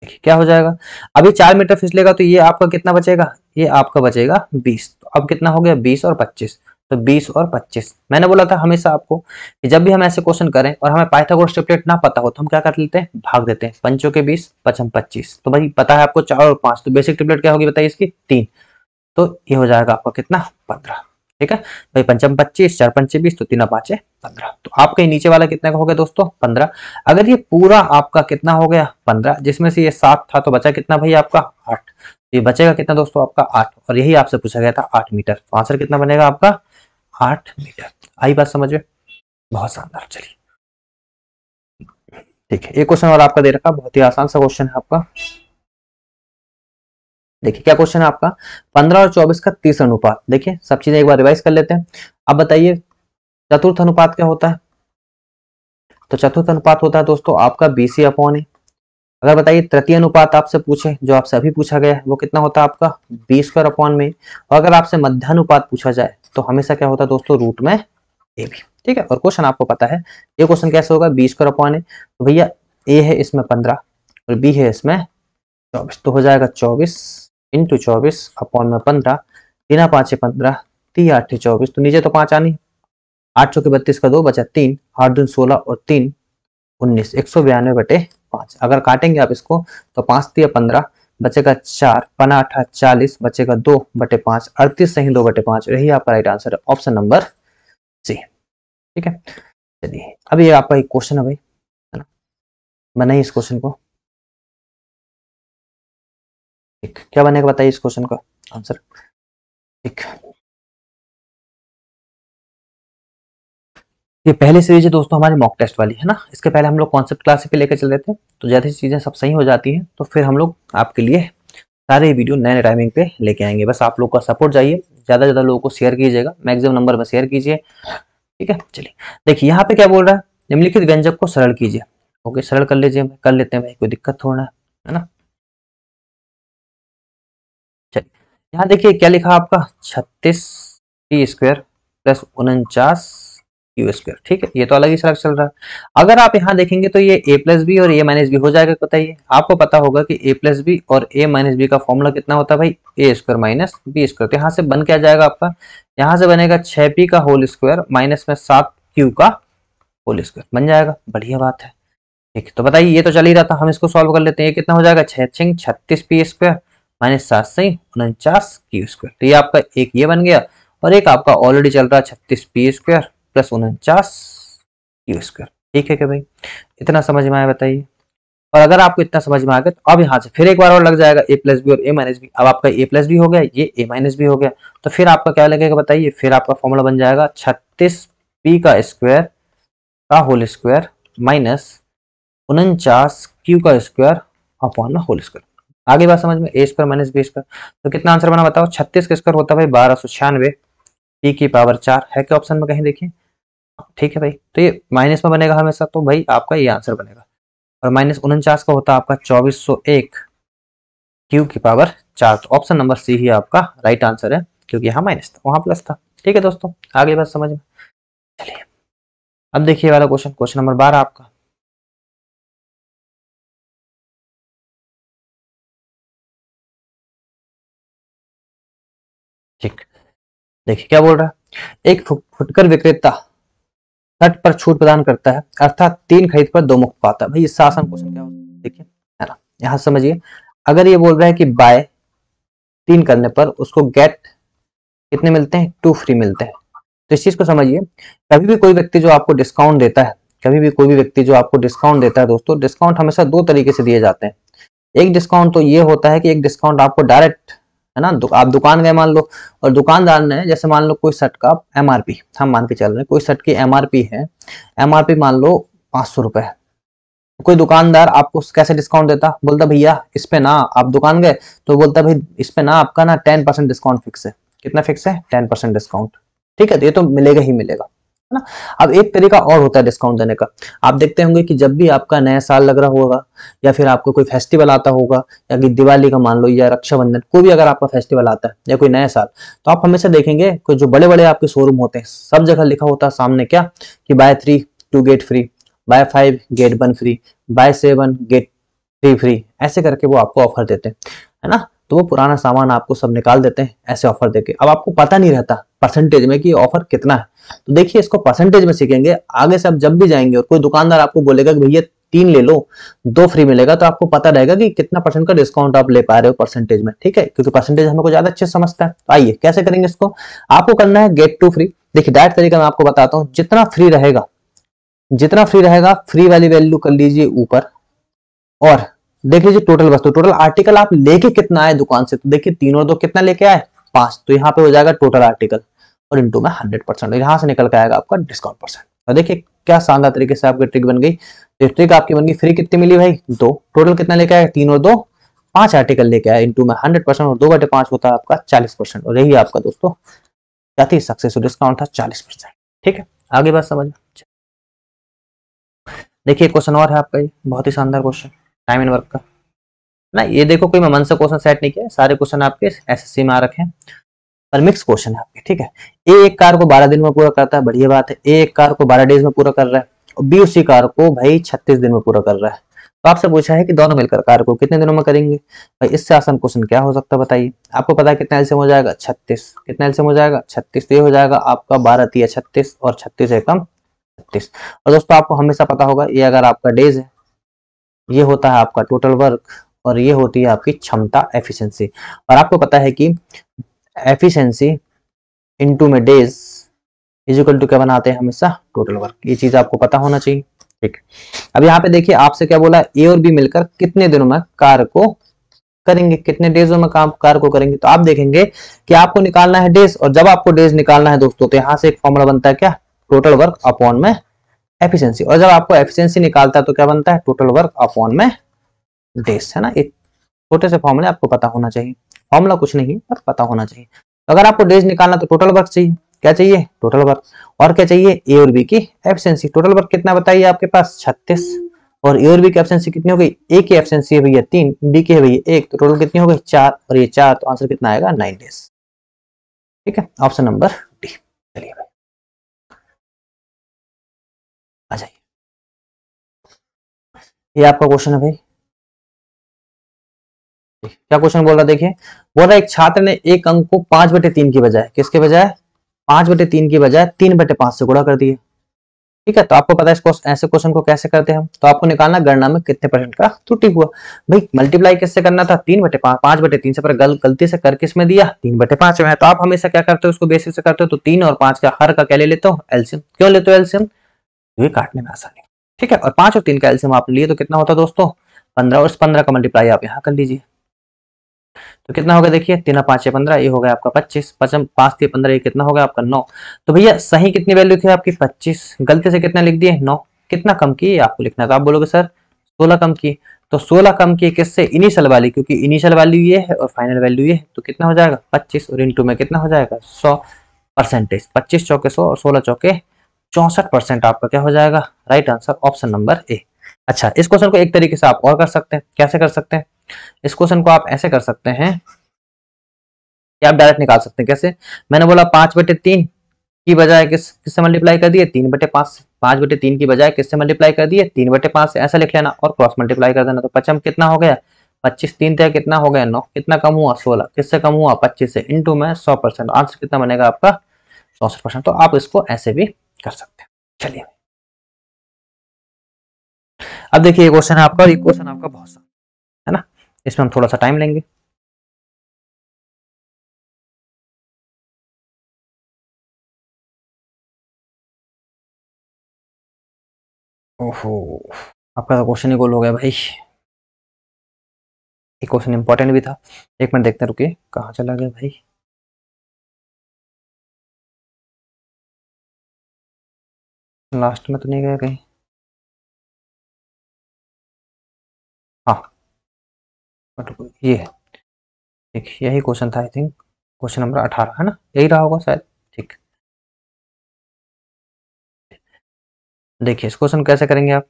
देखिए क्या हो जाएगा, अभी 4 मीटर फिसलेगा तो ये आपका कितना बचेगा, ये आपका बचेगा 20, तो अब कितना हो गया 20 और 25, तो 20 और 25। मैंने बोला था हमेशा आपको कि जब भी हम ऐसे क्वेश्चन करें और हमें पाइथागोरस ट्रिपलेट ना पता हो तो हम क्या कर लेते हैं, भाग देते हैं, पंचों के 20 पचम 25, तो भाई पता है आपको 4 और 5, तो बेसिक ट्रिपलेट क्या होगी बताइए इसकी, 3, तो ये हो जाएगा आपका कितना 15। ठीक है भाई, पंचम 25, 4 पंचे 20, तो 3 5 15, तो आपका ये नीचे वाला कितने का हो गया दोस्तों 15। अगर ये पूरा आपका कितना हो गया 15, जिसमें से ये 7 था तो बचा कितना भाई आपका 8, ये बचेगा कितना दोस्तों आपका 8, और यही आपसे पूछा गया था 8 मीटर, तो आंसर कितना बनेगा आपका 8 मीटर। आई बात समझ में, बहुत शानदार। चलिए ठीक है, एक क्वेश्चन और आपका दे रखा, बहुत ही आसान सा क्वेश्चन है आपका। देखिए क्या क्वेश्चन है आपका, 15 और 24 का 30 अनुपात। देखिए सब चीजें एक बार रिवाइज कर लेते हैं। अब बताइए चतुर्थ अनुपात क्या होता है, तो चतुर्थ अनुपात होता है दोस्तों आपका BC/A। अगर बताइए तृतीय अनुपात आपसे पूछे, जो आपसे अभी पूछा गया है, वो कितना होता है आपका B²/में। और अगर आपसे मध्यानुपात पूछा जाए तो हमेशा क्या होता है दोस्तों, रूट में AB। ठीक है, और क्वेश्चन आपको पता है ये क्वेश्चन कैसे होगा, B²/A, तो भैया A है इसमें 15 और B है इसमें 24, तो हो जाएगा 24 × 24/15, 3 5 15, 3 8 24, तो नीचे तो 5 आनी, 8 चौके 32 का 2 बचा 3, 8 दूनी 16 और 3 19, 192/5। अगर काटेंगे आप इसको तो 5 × 15 बचेगा 4, 5 8 40, बचेगा 2/5, 38 सही 2/5, यही आपका राइट आंसर है, ऑप्शन नंबर सी। ठीक है, चलिए अब ये आपका एक क्वेश्चन है भाई, है ना, बनाइए इस क्वेश्चन को। ठीक, क्या बनेगा बताइए इस क्वेश्चन का आंसर। ठीक, ये पहली सीरीज है दोस्तों हमारी मॉक टेस्ट वाली, है ना, इसके पहले हम लोग कॉन्सेप्ट क्लास पे लेकर चल रहे थे, तो जैसे चीजें सब सही हो जाती हैं तो फिर हम लोग आपके लिए सारे वीडियो नए टाइमिंग पे लेके आएंगे। बस आप लोग का सपोर्ट चाहिए, ज्यादा से ज्यादा लोगों को शेयर कीजिएगा, मैक्सिमम नंबर में शेयर कीजिए। ठीक है, चलिए देखिए यहाँ पे क्या बोल रहा है, निम्नलिखित व्यंजक को सरल कीजिए। ओके, सरल कर लीजिए, कर लेते हैं भाई, कोई दिक्कत थोड़ा है ना। चलिए यहाँ देखिए क्या लिखा आपका, 36p² + 49q²। ठीक है, ये तो अलग ही सड़क चल रहा है। अगर आप यहाँ देखेंगे तो ये a+b और a-b हो जाएगा। बताइए, आपको पता होगा कि a+b और a-b का फॉर्मूला कितना होता है भाई, a² - b²। तो यहाँ से बन क्या जाएगा आपका, यहाँ से बनेगा 6p का होल स्क्वायर माइनस में 7q का होल स्क्वायर बन जाएगा। बढ़िया बात है। ठीक, तो बताइए ये तो चल ही रहा था, हम इसको सॉल्व कर लेते हैं। ये कितना हो जाएगा, 6 36p² माइनस 7 49q²। तो ये आपका एक ये बन गया, और एक आपका ऑलरेडी चल रहा है 36p² + 49q²। ठीक है क्या भाई, इतना समझ में आया बताइए। और अगर आपको इतना समझ में आ गया तो अब यहाँ से फिर एक बार और लग जाएगा a+b और a-b। अब आपका a+b हो गया, ये a-b हो गया, तो फिर आपका क्या लगेगा बताइए, फिर आपका फॉर्मूला बन जाएगा 36p² का whole square minus 49q² upon whole square. आगे बात समझ में, a² - b²। तो कितना आंसर बना बताओ, 36 का स्क्वायर होता है भाई 1296, p⁴ है क्या ऑप्शन में कहीं देखिए। ठीक है भाई, तो ये माइनस में बनेगा हमेशा, तो भाई आपका ये आंसर बनेगा। और माइनस 49 का होता है आपका 2401 q⁴। तो ऑप्शन नंबर सी ही आपका राइट आंसर है, क्योंकि यहाँ माइनस था वहां प्लस था। ठीक है दोस्तों, आगे बात समझ में। चलिए अब देखिए वाला क्वेश्चन, क्वेश्चन नंबर 12 आपका। ठीक, देखिए क्या बोल रहा है, एक फुटकर विक्रेता 60 पर छूट प्रदान करता है, अर्थात 3 खरीद पर 2 मुफ्त पाता है। भाई इससे आसान क्वेश्चन क्या हो, देखिए, है ना। यहां समझिए, अगर ये बोल रहा है कि बाय 3 करने पर उसको गेट कितने मिलते हैं, 2 फ्री मिलते हैं। तो इस चीज को समझिए, कभी भी कोई व्यक्ति जो आपको डिस्काउंट देता है, कभी भी कोई भी व्यक्ति जो आपको डिस्काउंट देता है दोस्तों, डिस्काउंट हमेशा 2 तरीके से दिए जाते हैं। एक डिस्काउंट तो ये होता है कि एक डिस्काउंट आपको डायरेक्ट, है ना, आप दुकान गए मान लो, और दुकानदार ने, जैसे मान लो कोई शर्ट का एमआरपी, हम मान के चल रहे हैं कोई शर्ट की एमआरपी है, एमआरपी मान लो 500 रुपए है, कोई दुकानदार आपको कैसे डिस्काउंट देता, बोलता भैया इस पे ना, आप दुकान गए तो बोलता भाई इस पे ना आपका ना 10% डिस्काउंट फिक्स है। कितना फिक्स है, 10% डिस्काउंट, ठीक है, तो ये तो मिलेगा ही मिलेगा, है ना। अब एक तरीका और होता है डिस्काउंट देने का, आप देखते होंगे कि जब भी आपका नया साल लग रहा होगा, या फिर आपको कोई फेस्टिवल आता होगा, या कि दिवाली का मान लो, या रक्षाबंधन, कोई भी अगर आपका फेस्टिवल आता है या कोई नया साल, तो आप हमेशा देखेंगे कि जो बड़े बड़े आपके शोरूम होते हैं, सब जगह लिखा होता है सामने क्या, कि buy 3 2 get free, buy 5 get 1 free, buy 7 get 3 free, ऐसे करके वो आपको ऑफर देते हैं, है ना। तो वो पुराना सामान आपको सब निकाल देते हैं ऐसे ऑफर देके। अब आपको पता नहीं रहता परसेंटेज में कि ऑफर कितना है, तो देखिए इसको परसेंटेज में सीखेंगे, आगे से आप जब भी जाएंगे और कोई दुकानदार आपको बोलेगा कि भैया 3 ले लो 2 फ्री मिलेगा, तो आपको पता रहेगा कि कितना परसेंट का डिस्काउंट आप ले पा रहे हो परसेंटेज में, ठीक है, क्योंकि परसेंटेज हमें को ज्यादा अच्छे समझता है। तो आइए कैसे करेंगे इसको, आपको करना है गेट 2 फ्री। देखिए डायरेक्ट तरीका मैं आपको बताता हूँ, जितना फ्री रहेगा, जितना फ्री रहेगा, फ्री वाली वैल्यू कर लीजिए ऊपर, और देख लीजिए टोटल वस्तु, टोटल आर्टिकल आप लेके कितना आए दुकान से, तो देखिए 3 और 2 कितना लेके आए, 5, तो यहाँ पे हो जाएगा टोटल आर्टिकल, और इंटू में 100%, यहाँ से निकल के आएगा आपका डिस्काउंट परसेंट। और देखिए क्या शानदार तरीके से आपकी ट्रिक बन गई। तो ट्रिक आपकी बन गई, फ्री कितनी मिली भाई, 2, टोटल कितना लेके आए, 3 और 2 5 आर्टिकल लेके आए, इंटू में 100%, और 2/5 होता है आपका 40%, और यही आपका दोस्तों क्या थी, सक्सेसफुल डिस्काउंट था 40%, ठीक है। आगे बात समझ, देखिए क्वेश्चन और है आपका, ये बहुत ही शानदार क्वेश्चन, टाइम एंड वर्क का ना। ये देखो कोई मैं मन से क्वेश्चन सेट नहीं किया, सारे क्वेश्चन आपके एसएससी में आ रखे हैं, पर मिक्स क्वेश्चन है आपके, ठीक है। ए एक कार को 12 दिन में पूरा करता है, बढ़िया बात है। ए एक कार को 12 डेज में पूरा कर रहा है, और बी उसी कार को भाई 36 दिन में पूरा कर रहा है। तो आपसे पूछा है कि दोनों मिलकर कार को कितने दिनों में करेंगे। भाई इससे आसान क्वेश्चन क्या हो सकता है बताइए। आपको पता है कितना एलसीएम हो जाएगा, 36, कितना एलसीएम हो जाएगा 36, तो ये हो जाएगा आपका 12 तिया 36, और 36 एकम 36। और दोस्तों आपको हमेशा पता होगा, ये अगर आपका डेज है, ये होता है आपका टोटल वर्क, और ये होती है आपकी क्षमता एफिशिएंसी। और आपको पता है कि एफिशिएंसी इनटू में डेज इज इक्वल टू क्या बनाते हैं हमेशा, टोटल वर्क। ये चीज आपको पता होना चाहिए, ठीक। अब यहाँ पे देखिए आपसे क्या बोला, ए और बी मिलकर कितने दिनों में कार को करेंगे, कितने डेजों में काम कार को करेंगे। तो आप देखेंगे कि आपको निकालना है डेज, और जब आपको डेज निकालना है दोस्तों, तो यहाँ से एक फॉर्मूला बनता है क्या, टोटल वर्क अपॉन में एफिशिएंसी। और जब आपको एफिशिएंसी निकालता है तो क्या बनता है, टोटल वर्क अपॉन में डेज, है ना। एक छोटे से फॉर्मूले आपको पता होना चाहिए, फॉर्मूला कुछ नहीं पर पता होना चाहिए। अगर आपको डेज निकालना तो टोटल वर्क चाहिए, क्या चाहिए, टोटल वर्क, और क्या चाहिए, ए और बी की एफिशिएंसी। टोटल वर्क कितना बताइए आपके पास, 36, और ए और बी की एफिशिएंसी कितनी हो गई, ए की एफिशिएंसी है भैया 3, बी की है भैया 1, तो टोटल कितनी हो गई 4, और ये 4, तो आंसर कितना आएगा 9 डेज, ठीक है, ऑप्शन नंबर डी। चलिए भाई आ जाइए, ये आपका क्वेश्चन है भाई। क्या क्वेश्चन बोल रहा है देखिए, बोल रहा है एक छात्र ने एक अंक को 5/3 की बजाय, किसके बजाय, 5/3 की बजाय 3/5 से गुणा कर दिया, ठीक है। तो आपको पता है इसको, ऐसे क्वेश्चन को कैसे करते हैं हम, तो आपको निकालना गणना में कितने परसेंट का त्रुटि हुआ। भाई मल्टीप्लाई किससे करना था, 3/5, 5/3 से, पर गलती से कर किस में दिया, 3/5 में है। तो आप हमेशा क्या करते हो, उसको बेसिस से करते हो, तो 3 और 5 का हर का क्या ले लेते हो, एलसीएम। क्यों लेते हो एलसीएम, ये काटने में आसानी, ठीक है। और 5 और 3 का एलसीएम आप लिए तो कितना होता है दोस्तों, 15, और 15 का मल्टीप्लाई आप यहाँ कर लीजिए, तो कितना होगा देखिए, 3 5 15, ये हो गया आपका 25, 5 3 15, ये कितना हो गया आपका 9। तो भैया सही कितनी वैल्यू थी आपकी 25, गलती से कितना लिख दिए 9, कितना कम किए आपको लिखना है। तो आप बोलोगे सर 16 कम किए, तो 16 कम किए किससे, इनिशियल वाली, क्योंकि इनिशियल वैल्यू ये है और फाइनल वैल्यू ये है, तो कितना हो जाएगा 25, और इंटू में कितना हो जाएगा 100%, 25 चौके 100 और 16 चौके 64% आपका क्या हो जाएगा, राइट आंसर ऑप्शन नंबर ए। अच्छा इस क्वेश्चन को एक तरीके से आप और कर सकते हैं, कैसे कर सकते हैं, इस क्वेश्चन को आप ऐसे कर सकते हैं कि आप डायरेक्ट निकाल सकते हैं। कैसे, मैंने बोला 5/3 की बजाय किससे मल्टीप्लाई कर दिए, 3/5 से। 5/3 की बजाय किससे मल्टीप्लाई कर दिए, 3/5 से, ऐसा लिख लेना और क्रॉस मल्टीप्लाई कर देना। तो 55 कितना हो गया, 25 3 थे कितना हो गया 9, कितना कम हुआ 16, किससे कम हुआ 25 से, इंटू में 100%, आंसर कितना बनेगा आपका 64%। तो आप इसको ऐसे भी कर सकते हैं। चलिए अब देखिए क्वेश्चन है आपका, और ये क्वेश्चन आपका बहुत सा है इसमें हम थोड़ा सा टाइम लेंगे। ओहो, आपका तो क्वेश्चन ही गोल हो गया भाई। ये क्वेश्चन इंपॉर्टेंट भी था। एक मिनट देखते हैं, रुकिए कहाँ चला गया भाई। लास्ट में तो नहीं गया कहीं। हाँ, बट ये है, ठीक यही क्वेश्चन था आई थिंक। क्वेश्चन नंबर 18 है ना, यही रहा होगा शायद। ठीक, देखिए इस क्वेश्चन कैसे करेंगे आप।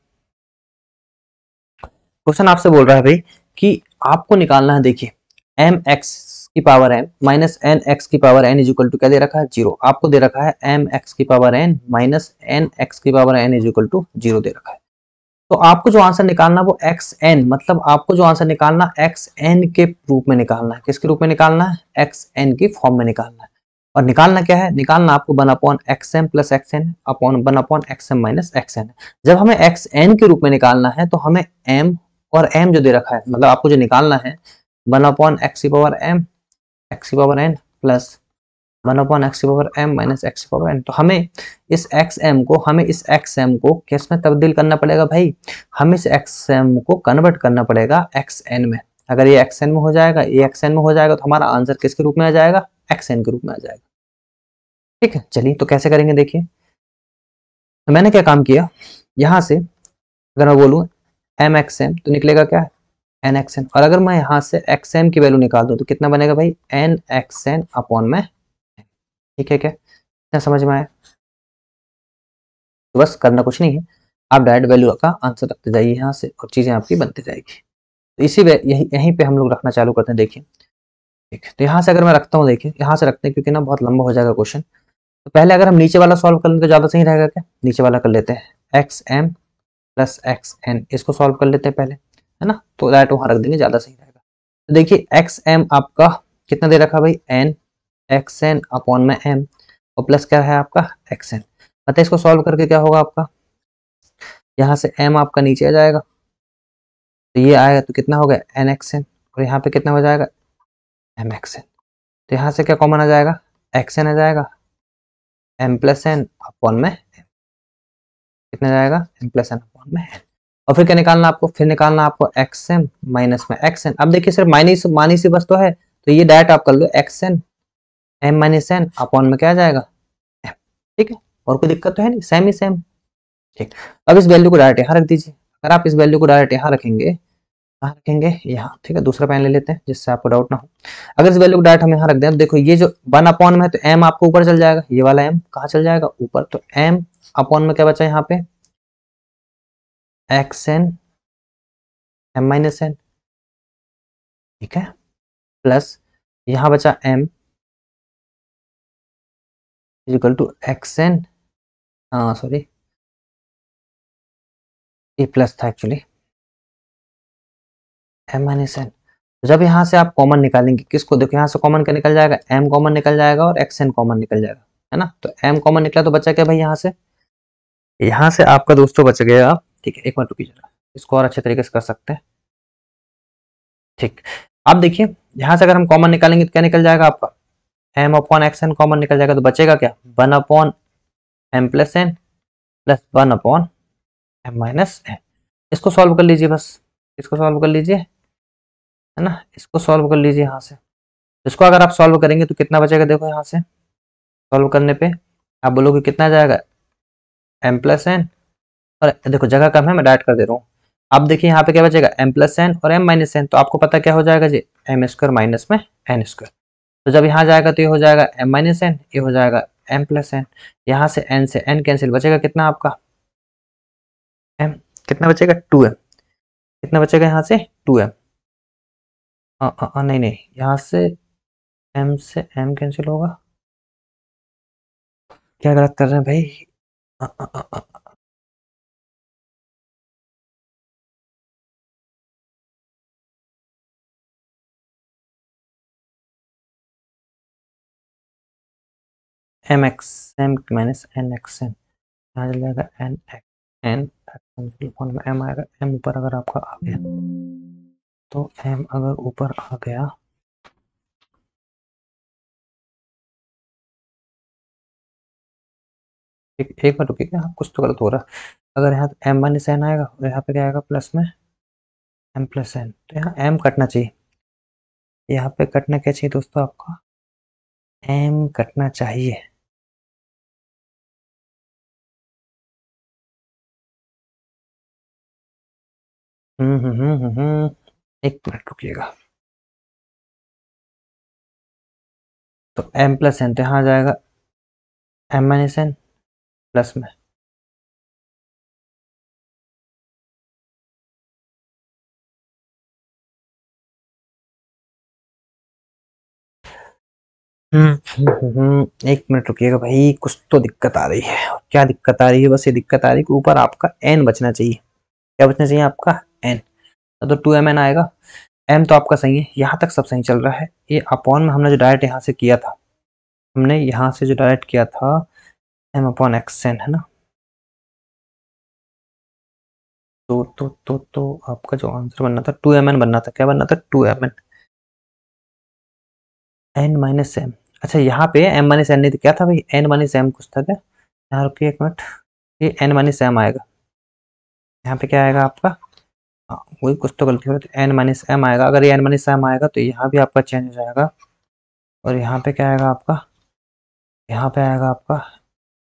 क्वेश्चन आपसे बोल रहा है भाई कि आपको निकालना है, देखिए एम एक्स की power m minus n x की power n is equal to क्या दे रखा है, जीरो। आपको दे रखा है एम एक्स की power n minus n x की power n is equal to zero दे रखा है। तो आपको जो आंसर निकालना वो एक्स एन, मतलब आपको जो आंसर निकालना एक्स एन के रूप में निकालना है। किसके रूप में निकालना है, एक्स एन की फॉर्म में निकालना है। और निकालना क्या है, निकालना आपको one upon x m plus x n upon one upon x m minus x n. जब हमें एक्स एन के रूप में निकालना है तो हमें एम और एम जो दे रखा है, मतलब आपको जो निकालना है वन अपॉन एक्स की पावर एम एक्स की power n plus one upon x की पावर एम माइनस एक्स की पावर एन। तो हमें इस एक्स एम को किस में तब्दील करना पड़ेगा भाई, हमें इस एक्स एम को कन्वर्ट करना पड़ेगा एक्स एन में। अगर ये एक्स एन में हो जाएगा, ये एक्स एन में हो जाएगा, तो हमारा आंसर किसके रूप में आ जाएगा, एक्स एन के रूप में आ जाएगा। ठीक है, चलिए तो कैसे करेंगे देखिए। तो मैंने क्या काम किया, यहां से अगर मैं बोलूं एम एक्स एम तो निकलेगा क्या, एन एक्स एन। और अगर मैं यहां से एक्स एम की वैल्यू निकाल दूं तो कितना बनेगा भाई, एन एक्स एन अपॉन में। ठीक है, क्या क्या समझ में आया। तो बस करना कुछ नहीं है, आप डायरेक्ट वैल्यू का आंसर रखते जाइए यहाँ से और चीजें आपकी बनती जाएगी। तो इसी यहीं पे हम लोग रखना चालू करते हैं। देखिए ठीक, तो यहाँ से अगर मैं रखता हूँ, देखिए यहाँ से रखते हैं क्योंकि ना बहुत लंबा हो जाएगा क्वेश्चन। तो पहले अगर हम नीचे वाला सॉल्व कर लें तो ज्यादा सही रहेगा क्या, नीचे वाला कर लेते हैं, x m plus x n, इसको सॉल्व कर लेते हैं पहले, है ना। तो डायरेक्ट वहां रख देंगे, ज्यादा सही रहेगा। तो देखिए एक्स एम आपका कितना दे रखा भाई, एन एक्स एन अपॉन में एम और प्लस क्या है आपका एक्स एन। मतलब इसको सॉल्व करके क्या होगा आपका, यहाँ से m आपका नीचे आ जाएगा, तो ये आएगा तो कितना हो गया एन एक्स एन, और यहाँ पे कितना हो जाएगा एम एक्स एन। तो यहाँ से क्या कॉमन आ जाएगा, एक्स एन आ जाएगा, एम प्लस एन अपॉन में कितना जाएगा, एम प्लस एन अपॉन में एन। और फिर क्या निकालना आपको, फिर निकालना आपको एक्स एम माइनस में एक्स एन। अब देखिए सिर्फ माइनस माइनस ही बस तो है, तो ये डायरेक्ट आप कर लो x n m minus n upon में क्या आ जाएगा एम। ठीक है, और कोई दिक्कत तो है नहीं, सेम ही सेम। ठीक, अब इस वैल्यू को डायरेक्ट यहाँ रख दीजिए। अगर आप इस वैल्यू को डायरेक्ट यहाँ रखेंगे, कहाँ रखेंगे, यहाँ। ठीक है, दूसरा पेन ले लेते हैं जिससे आपको डाउट ना हो। अगर इस वैल्यू को डायरेक्ट हम यहाँ रख दें, तो देखो ये जो वन अपॉन में है तो एम आपको ऊपर चल जाएगा, ये वाला एम कहाँ चल जाएगा ऊपर, तो एम अपॉन में क्या बचा यहाँ पे x n m minus n. ठीक है, प्लस यहाँ बचा m equal to x n, हाँ सॉरी ये प्लस था एक्चुअली, एम माइनस एन। जब यहाँ से आप कॉमन निकालेंगे किसको, देखो यहाँ से कॉमन क्या निकल जाएगा, एम कॉमन निकल जाएगा और एक्स एन कॉमन निकल जाएगा, है ना। तो एम कॉमन निकला तो बचा क्या भाई, यहाँ से आपका दोस्तों बच गया। ठीक है, एक मिनट रुकिए जरा, इसको और अच्छे तरीके से कर सकते हैं। ठीक, अब देखिए यहाँ से अगर हम कॉमन निकालेंगे तो क्या निकल जाएगा आपका, m upon x n common निकल जाएगा, तो बचेगा क्या, one upon m plus n plus one upon m minus n. इसको सॉल्व कर लीजिए बस, इसको सॉल्व कर लीजिए, है ना, इसको सॉल्व कर लीजिए यहाँ से। इसको अगर आप सॉल्व करेंगे तो कितना बचेगा, देखो यहाँ से सॉल्व करने पे आप बोलोगे कितना जाएगा एम प्लस एन, और देखो जगह कम है मैं डायरेक्ट कर दे रहा हूँ। अब देखिए यहाँ पे क्या बचेगा एम प्लस एन और एम माइनस एन, तो आपको पता क्या हो जाएगा जी, एम स्क्वायर माइनस में एन स्क्वायर। तो जब यहाँ जाएगा तो ये हो जाएगा एम माइनस एन, ये हो जाएगा एम प्लस एन। यहाँ से एन कैंसिल, बचेगा कितना आपका एम, कितना बचेगा टू एम, कितना बचेगा यहाँ से टू एम। नहीं नहीं, यहाँ से एम कैंसिल होगा, क्या गलत कर रहे हैं भाई। अ, अ, अ, अ, m x m minus n x n, यहाँ चल जाएगा एन एक्स एन, फॉर्म में एम आएगा, एम ऊपर अगर आपका आ गया तो m अगर ऊपर आ गया, एक बार रुकिए, यहाँ कुछ तो गलत हो रहा है। अगर यहाँ m माइनस n आएगा और यहाँ पे क्या आएगा प्लस में m प्लस n, तो यहाँ m कटना चाहिए। यहाँ पे कटना क्या चाहिए दोस्तों, आपका m कटना चाहिए। एक मिनट रुकिएगा। तो m प्लस n, तो यहाँ आ जाएगा m माइनस n प्लस में एक मिनट रुकिएगा भाई, कुछ तो दिक्कत आ रही है। क्या दिक्कत आ रही है? बस ये दिक्कत आ रही है कि ऊपर आपका n बचना चाहिए। क्या बचना चाहिए आपका? n। तो 2mn आएगा। m तो आपका सही है, यहाँ तक सब सही चल रहा है। ये अपॉन में हमने जो डायरेक्ट यहाँ से किया था, हमने यहाँ से जो डायरेक्ट किया था m अपॉन एक्स एन, है ना। तो आपका जो आंसर बनना था 2mn बनना था। क्या बनना था? 2mn n minus M. अच्छा यहाँ पे m माइनस एन नहीं तो क्या था भाई? n माइनस एम कुछ था क्या? यहाँ रुकिए एक मिनट, ये n माइनस एम आएगा। यहाँ पे क्या आएगा आपका? हाँ वही, कुछ तो गलती हो रही है। n माइनस एम आएगा। अगर ये n माइनस एम आएगा तो यहाँ भी आपका चेंज हो जाएगा। और यहाँ पे क्या आएगा आपका? यहाँ पे आएगा आपका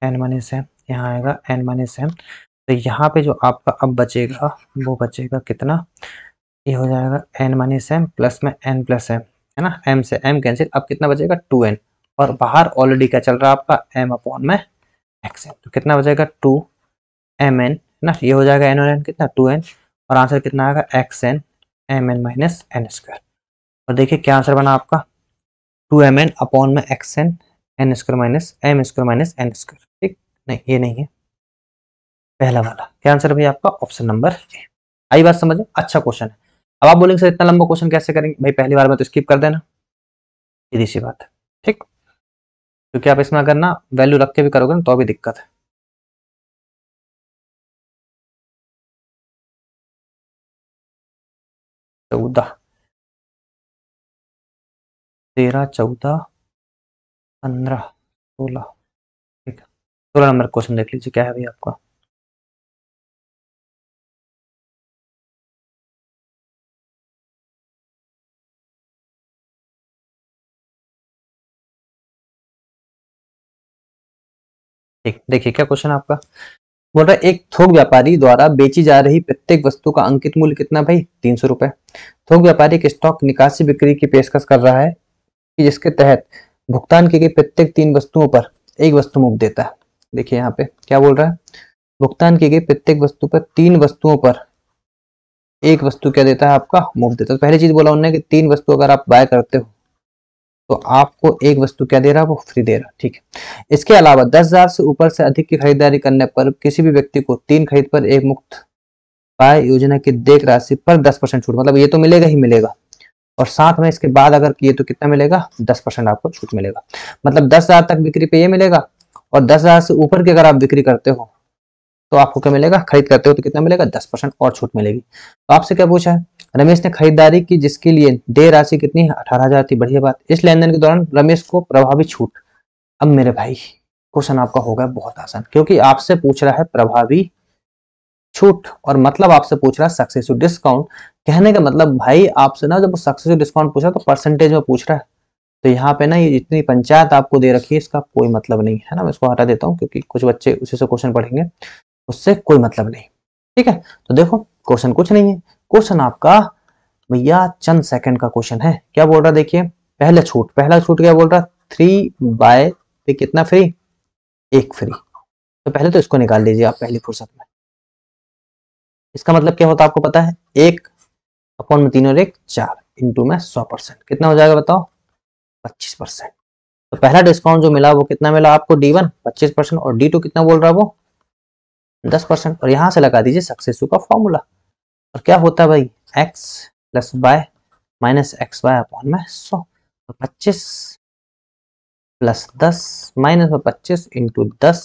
n माइनस एम, यहाँ आएगा n माइनस एम। तो यहाँ पे जो आपका अब बचेगा वो बचेगा कितना? ये हो जाएगा n माइनस एम प्लस में n प्लस एम, है ना। m से m कैंसिल, अब कितना बचेगा? 2n। और बाहर ऑलरेडी क्या चल रहा है आपका? m अपॉन में एक्स एन। तो कितना बचेगा? 2mn ना, ये हो जाएगा n और n कितना? 2n। और आंसर कितना आएगा? xn mn minus n square. और देखिए क्या आंसर बना आपका? 2mn अपॉन में xn n square minus m square minus n square. ठीक, नहीं ये नहीं है, पहला वाला। क्या आंसर है भाई आपका? Option number A. आई बात समझ में? अच्छा क्वेश्चन है। अब आप बोलेंगे सर इतना लंबा क्वेश्चन कैसे करेंगे भाई? पहली बार में तो स्किप कर देना, सीधी सी बात है। ठीक, क्योंकि आप इसमें अगर ना वैल्यू रख के भी करोगे ना तो भी दिक्कत है। 14, 13, 14, 15, 16। ठीक है, 16 नंबर क्वेश्चन देख लीजिए क्या है भाई आपका। ठीक, देखिए क्या क्वेश्चन आपका बोल रहा है। एक थोक व्यापारी द्वारा बेची जा रही प्रत्येक वस्तु का अंकित मूल्य कितना भाई? 300 रुपए। थोक व्यापारी एक स्टॉक निकासी बिक्री की पेशकश कर रहा है कि जिसके तहत भुगतान की गई प्रत्येक 3 वस्तुओं पर एक वस्तु मुफ्त देता है। देखिए यहाँ पे क्या बोल रहा है? भुगतान की गई प्रत्येक वस्तु पर 3 वस्तुओं पर एक वस्तु क्या देता है? आपका मुफ्त देता है। तो पहली चीज बोला उन्होंने कि 3 वस्तु अगर आप बाय करते हो तो आपको एक वस्तु क्या दे रहा है? वो फ्री दे रहा है। ठीक है, इसके अलावा 10,000 से ऊपर से अधिक की खरीदारी करने पर किसी भी व्यक्ति को 3 खरीद पर एक मुफ्त बाय योजना की देय राशि पर 10% छूट, मतलब ये तो मिलेगा ही मिलेगा। और साथ में इसके बाद अगर किए तो कितना मिलेगा? 10% आपको छूट मिलेगा। मतलब 10,000 तक बिक्री पे ये मिलेगा, और 10,000 से ऊपर की अगर आप बिक्री करते हो तो आपको क्या मिलेगा? खरीद करते हो तो कितना मिलेगा? 10% और छूट मिलेगी। तो आपसे क्या पूछा है? रमेश ने खरीदारी की जिसके लिए देय राशि कितनी है? 18,000 थी। बढ़िया बात। इस लेन देन के दौरान रमेश को प्रभावी छूट। अब मेरे भाई क्वेश्चन आपका होगा बहुत आसान, क्योंकि आपसे पूछ रहा है प्रभावी छूट और मतलब आपसे पूछ रहा है सक्सेसिव डिस्काउंट। कहने का मतलब भाई आपसे ना जब सक्सेसिव डिस्काउंट पूछ रहा है तो परसेंटेज में पूछ रहा है। तो यहाँ पे ना ये जितनी पंचायत आपको दे रखी है इसका कोई मतलब नहीं है ना। मैं इसको हटा देता हूँ क्योंकि कुछ बच्चे उसी से क्वेश्चन पढ़ेंगे, उससे कोई मतलब नहीं। ठीक है, तो देखो क्वेश्चन कुछ नहीं है। क्वेश्चन आपका भैया चंद सेकंड का क्वेश्चन है। क्या बोल रहा है? देखिए पहला छूट, पहला छूट क्या बोल रहा है? 3 बाय कितना फ्री? एक फ्री। तो पहले तो इसको निकाल लीजिए आप पहली फुर्सत में। इसका मतलब क्या होता है आपको पता है? 1/3 और 1/4 इंटू में 100%, कितना हो जाएगा बताओ? 25%। तो पहला डिस्काउंट जो मिला वो कितना मिला आपको? D1 25% और D2 कितना बोल रहा है वो? 10%। और यहां से लगा दीजिए सक्सेसिव का फॉर्मूला। और क्या होता है भाई? x plus y minus x y upon में 100। तो 25 प्लस 10 माइनस में 25 इंटू 10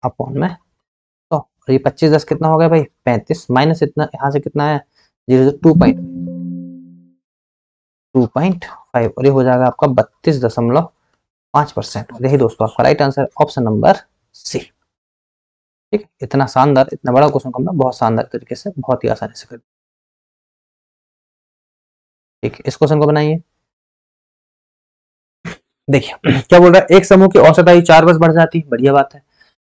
अपॉन में 100। और ये 25 10 कितना हो गया भाई? 35 माइनस इतना यहाँ से कितना है? 0.2 2.5 और ये हो जाएगा आपका 32.5%। यही दोस्तों आपका right answer option number C. ठीक है, इतना शानदार, इतना बड़ा क्वेश्चन को हमने बहुत शानदार तरीके से, बहुत ही आसानी से कर दिया। ठीक है, इस क्वेश्चन को बनाइए। देखिए क्या बोल रहा है, एक समूह की औसत आयु 4 वर्ष बढ़ जाती है, बढ़िया बात है,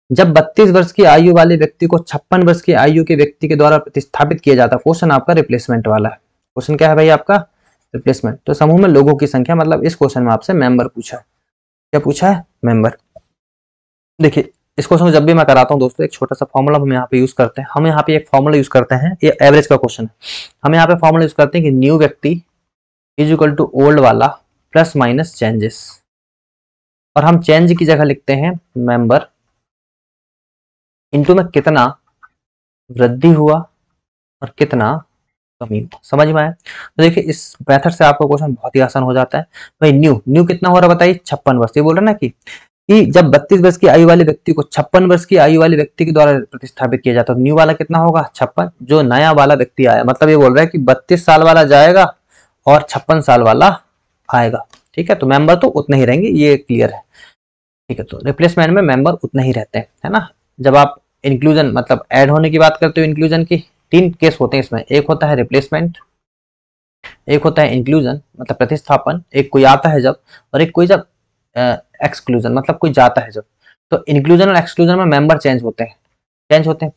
जब 32 वर्ष की आयु वाले व्यक्ति को 56 वर्ष की आयु के व्यक्ति के द्वारा प्रतिस्थापित किया जाता है। क्वेश्चन आपका रिप्लेसमेंट वाला है। क्वेश्चन क्या है भाई आपका, रिप्लेसमेंट। तो समूह में लोगों की संख्या, मतलब इस क्वेश्चन में आपसे मेंबर पूछा है। क्या पूछा है, मेंबर। देखिए इस क्वेश्चन को जब भी मैं कराता हूँ दोस्तों, एक छोटा सा फॉर्मूला हम यहाँ पे यूज करते हैं। हम यहाँ पे एक फॉर्मूला यूज करते हैं, ये एवरेज का क्वेश्चन है। हम यहाँ पे फॉर्मूला यूज करते हैं कि न्यू व्यक्ति इज इक्वल टू ओल्ड वाला प्लस माइनस चेंजेस, और हम चेंज की जगह लिखते हैं मेंबर इनटू में कितना वृद्धि हुआ और कितना कमी हुआ। समझ में आया। तो देखिए इस मेथड से आपका क्वेश्चन बहुत ही आसान हो जाता है। भाई न्यू न्यू कितना हो रहा है बताइए, 56 वर्ष। ये बोल रहा है ना कि जब 32 वर्ष की आयु वाले व्यक्ति को 56 वर्ष की आयु वाले व्यक्ति के द्वारा प्रतिस्थापित किया जाता है, तो न्यू वाला कितना होगा, 56। जो नया वाला व्यक्ति आया, मतलब ये बोल रहा है कि 32 साल वाला जाएगा और 56 साल वाला आएगा। ठीक है, तो मेंबर तो उतने ही रहेंगे, ये क्लियर है। ठीक है, तो रिप्लेसमेंट में मेंबर उतने ही रहते हैं, है ना। जब आप इंक्लूजन मतलब ऐड होने की बात करते हो, इंक्लूजन की 3 केस होते हैं इसमें। एक होता है रिप्लेसमेंट, एक होता है इंक्लूजन मतलब प्रतिस्थापन, एक कोई आता है जब, और एक कोई जब एक्सक्लूजन मतलब कोई जाता है जब। तो इंक्लूजन और एक्सक्लूजन में मेंबर चेंज होते हैं,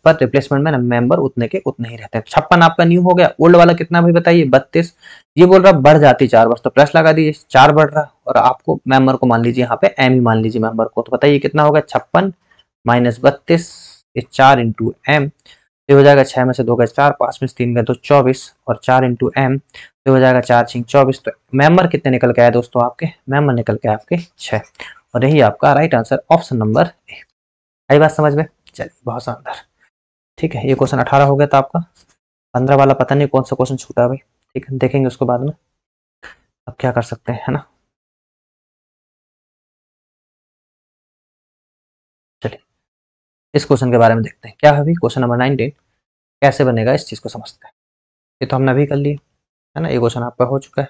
पर रिप्लेसमेंट में मेंबर उतने के उतने ही रहते हैं। 56 आपका न्यू हो गया। ओल्ड वाला कितना भाई बताइए, 32। ये बोल रहा बढ़ जाती 4 वर्ष, तो प्लस लगा दीजिए, 4 बढ़ रहा, और आपको मेंबर को मान लीजिए यहाँ पे एम ही मान लीजिए मेंबर को। तो बताइए कितना होगा, 56 माइनस 32, 4 इंटू एम। ये हो जाएगा 6 में से 2 गए 4, 5 में से 3 गए तो 24, और 4 इंटू एम तो हो जाएगा 4 6 24। तो मेंबर कितने निकल के आए दोस्तों आपके, मेंबर निकल के आए आपके 6, और यही आपका right answer option number A. आई बात समझ में, चलिए बहुत शानदार। ठीक है, ये क्वेश्चन 18 हो गया था आपका। 15 वाला पता नहीं कौन सा क्वेश्चन छूटा भाई, ठीक है देखेंगे उसको बाद में। अब क्या कर सकते हैं, है ना। चलिए इस क्वेश्चन के बारे में देखते हैं क्या है अभी, क्वेश्चन नंबर 19 कैसे बनेगा इस चीज को समझते हैं। ये तो हमने अभी कर लिया, है ना, ये क्वेश्चन आपका हो चुका है।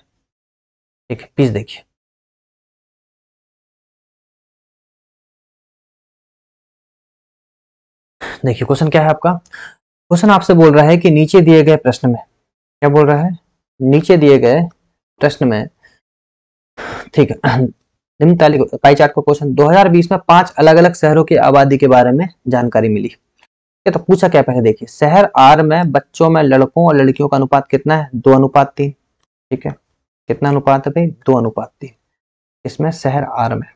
ठीक है, प्लीज देखिए। देखिए क्वेश्चन क्या है आपका। क्वेश्चन आपसे बोल रहा है कि नीचे दिए गए प्रश्न में, क्या बोल रहा है, नीचे दिए गए प्रश्न में, ठीक है, निम्न तालिका पाई चार्ट का क्वेश्चन 2020 में 5 अलग अलग शहरों की आबादी के बारे में जानकारी मिली। तो पूछा क्या, पहले देखिए, शहर आर में बच्चों में लड़कों और लड़कियों का अनुपात कितना है, 2:3। ठीक है, कितना अनुपात है भाई, 2:3। इसमें शहर आर में,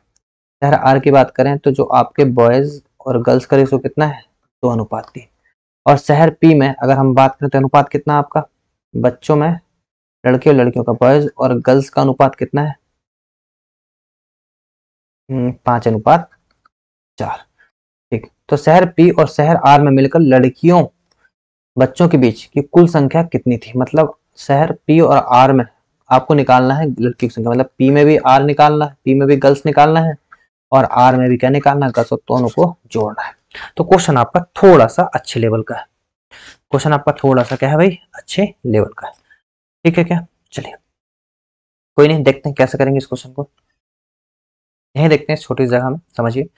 शहर आर की बात करें तो जो आपके बॉयज और गर्ल्स का रेशो कितना है, 2:3। और शहर पी में अगर हम बात करें तो अनुपात कितना आपका, बच्चों में लड़के और लड़कियों का, बॉयज और गर्ल्स का अनुपात कितना है, 5:4। ठीक, तो शहर पी और शहर आर में मिलकर लड़कियों बच्चों के बीच की कुल संख्या कितनी थी। मतलब शहर पी और आर में आपको निकालना है लड़की की संख्या, मतलब पी में भी आर निकालना है, पी में भी गर्ल्स निकालना है, और आर में भी क्या निकालना है, गर्ल्स, दोनों को जोड़ना है। तो क्वेश्चन आपका थोड़ा सा अच्छे लेवल का है, क्वेश्चन आपका थोड़ा सा क्या है भाई, अच्छे लेवल का है। ठीक है क्या, चलिए कोई नहीं, देखते हैं कैसे करेंगे इस क्वेश्चन को। यही देखते हैं छोटी जगह में, समझिए।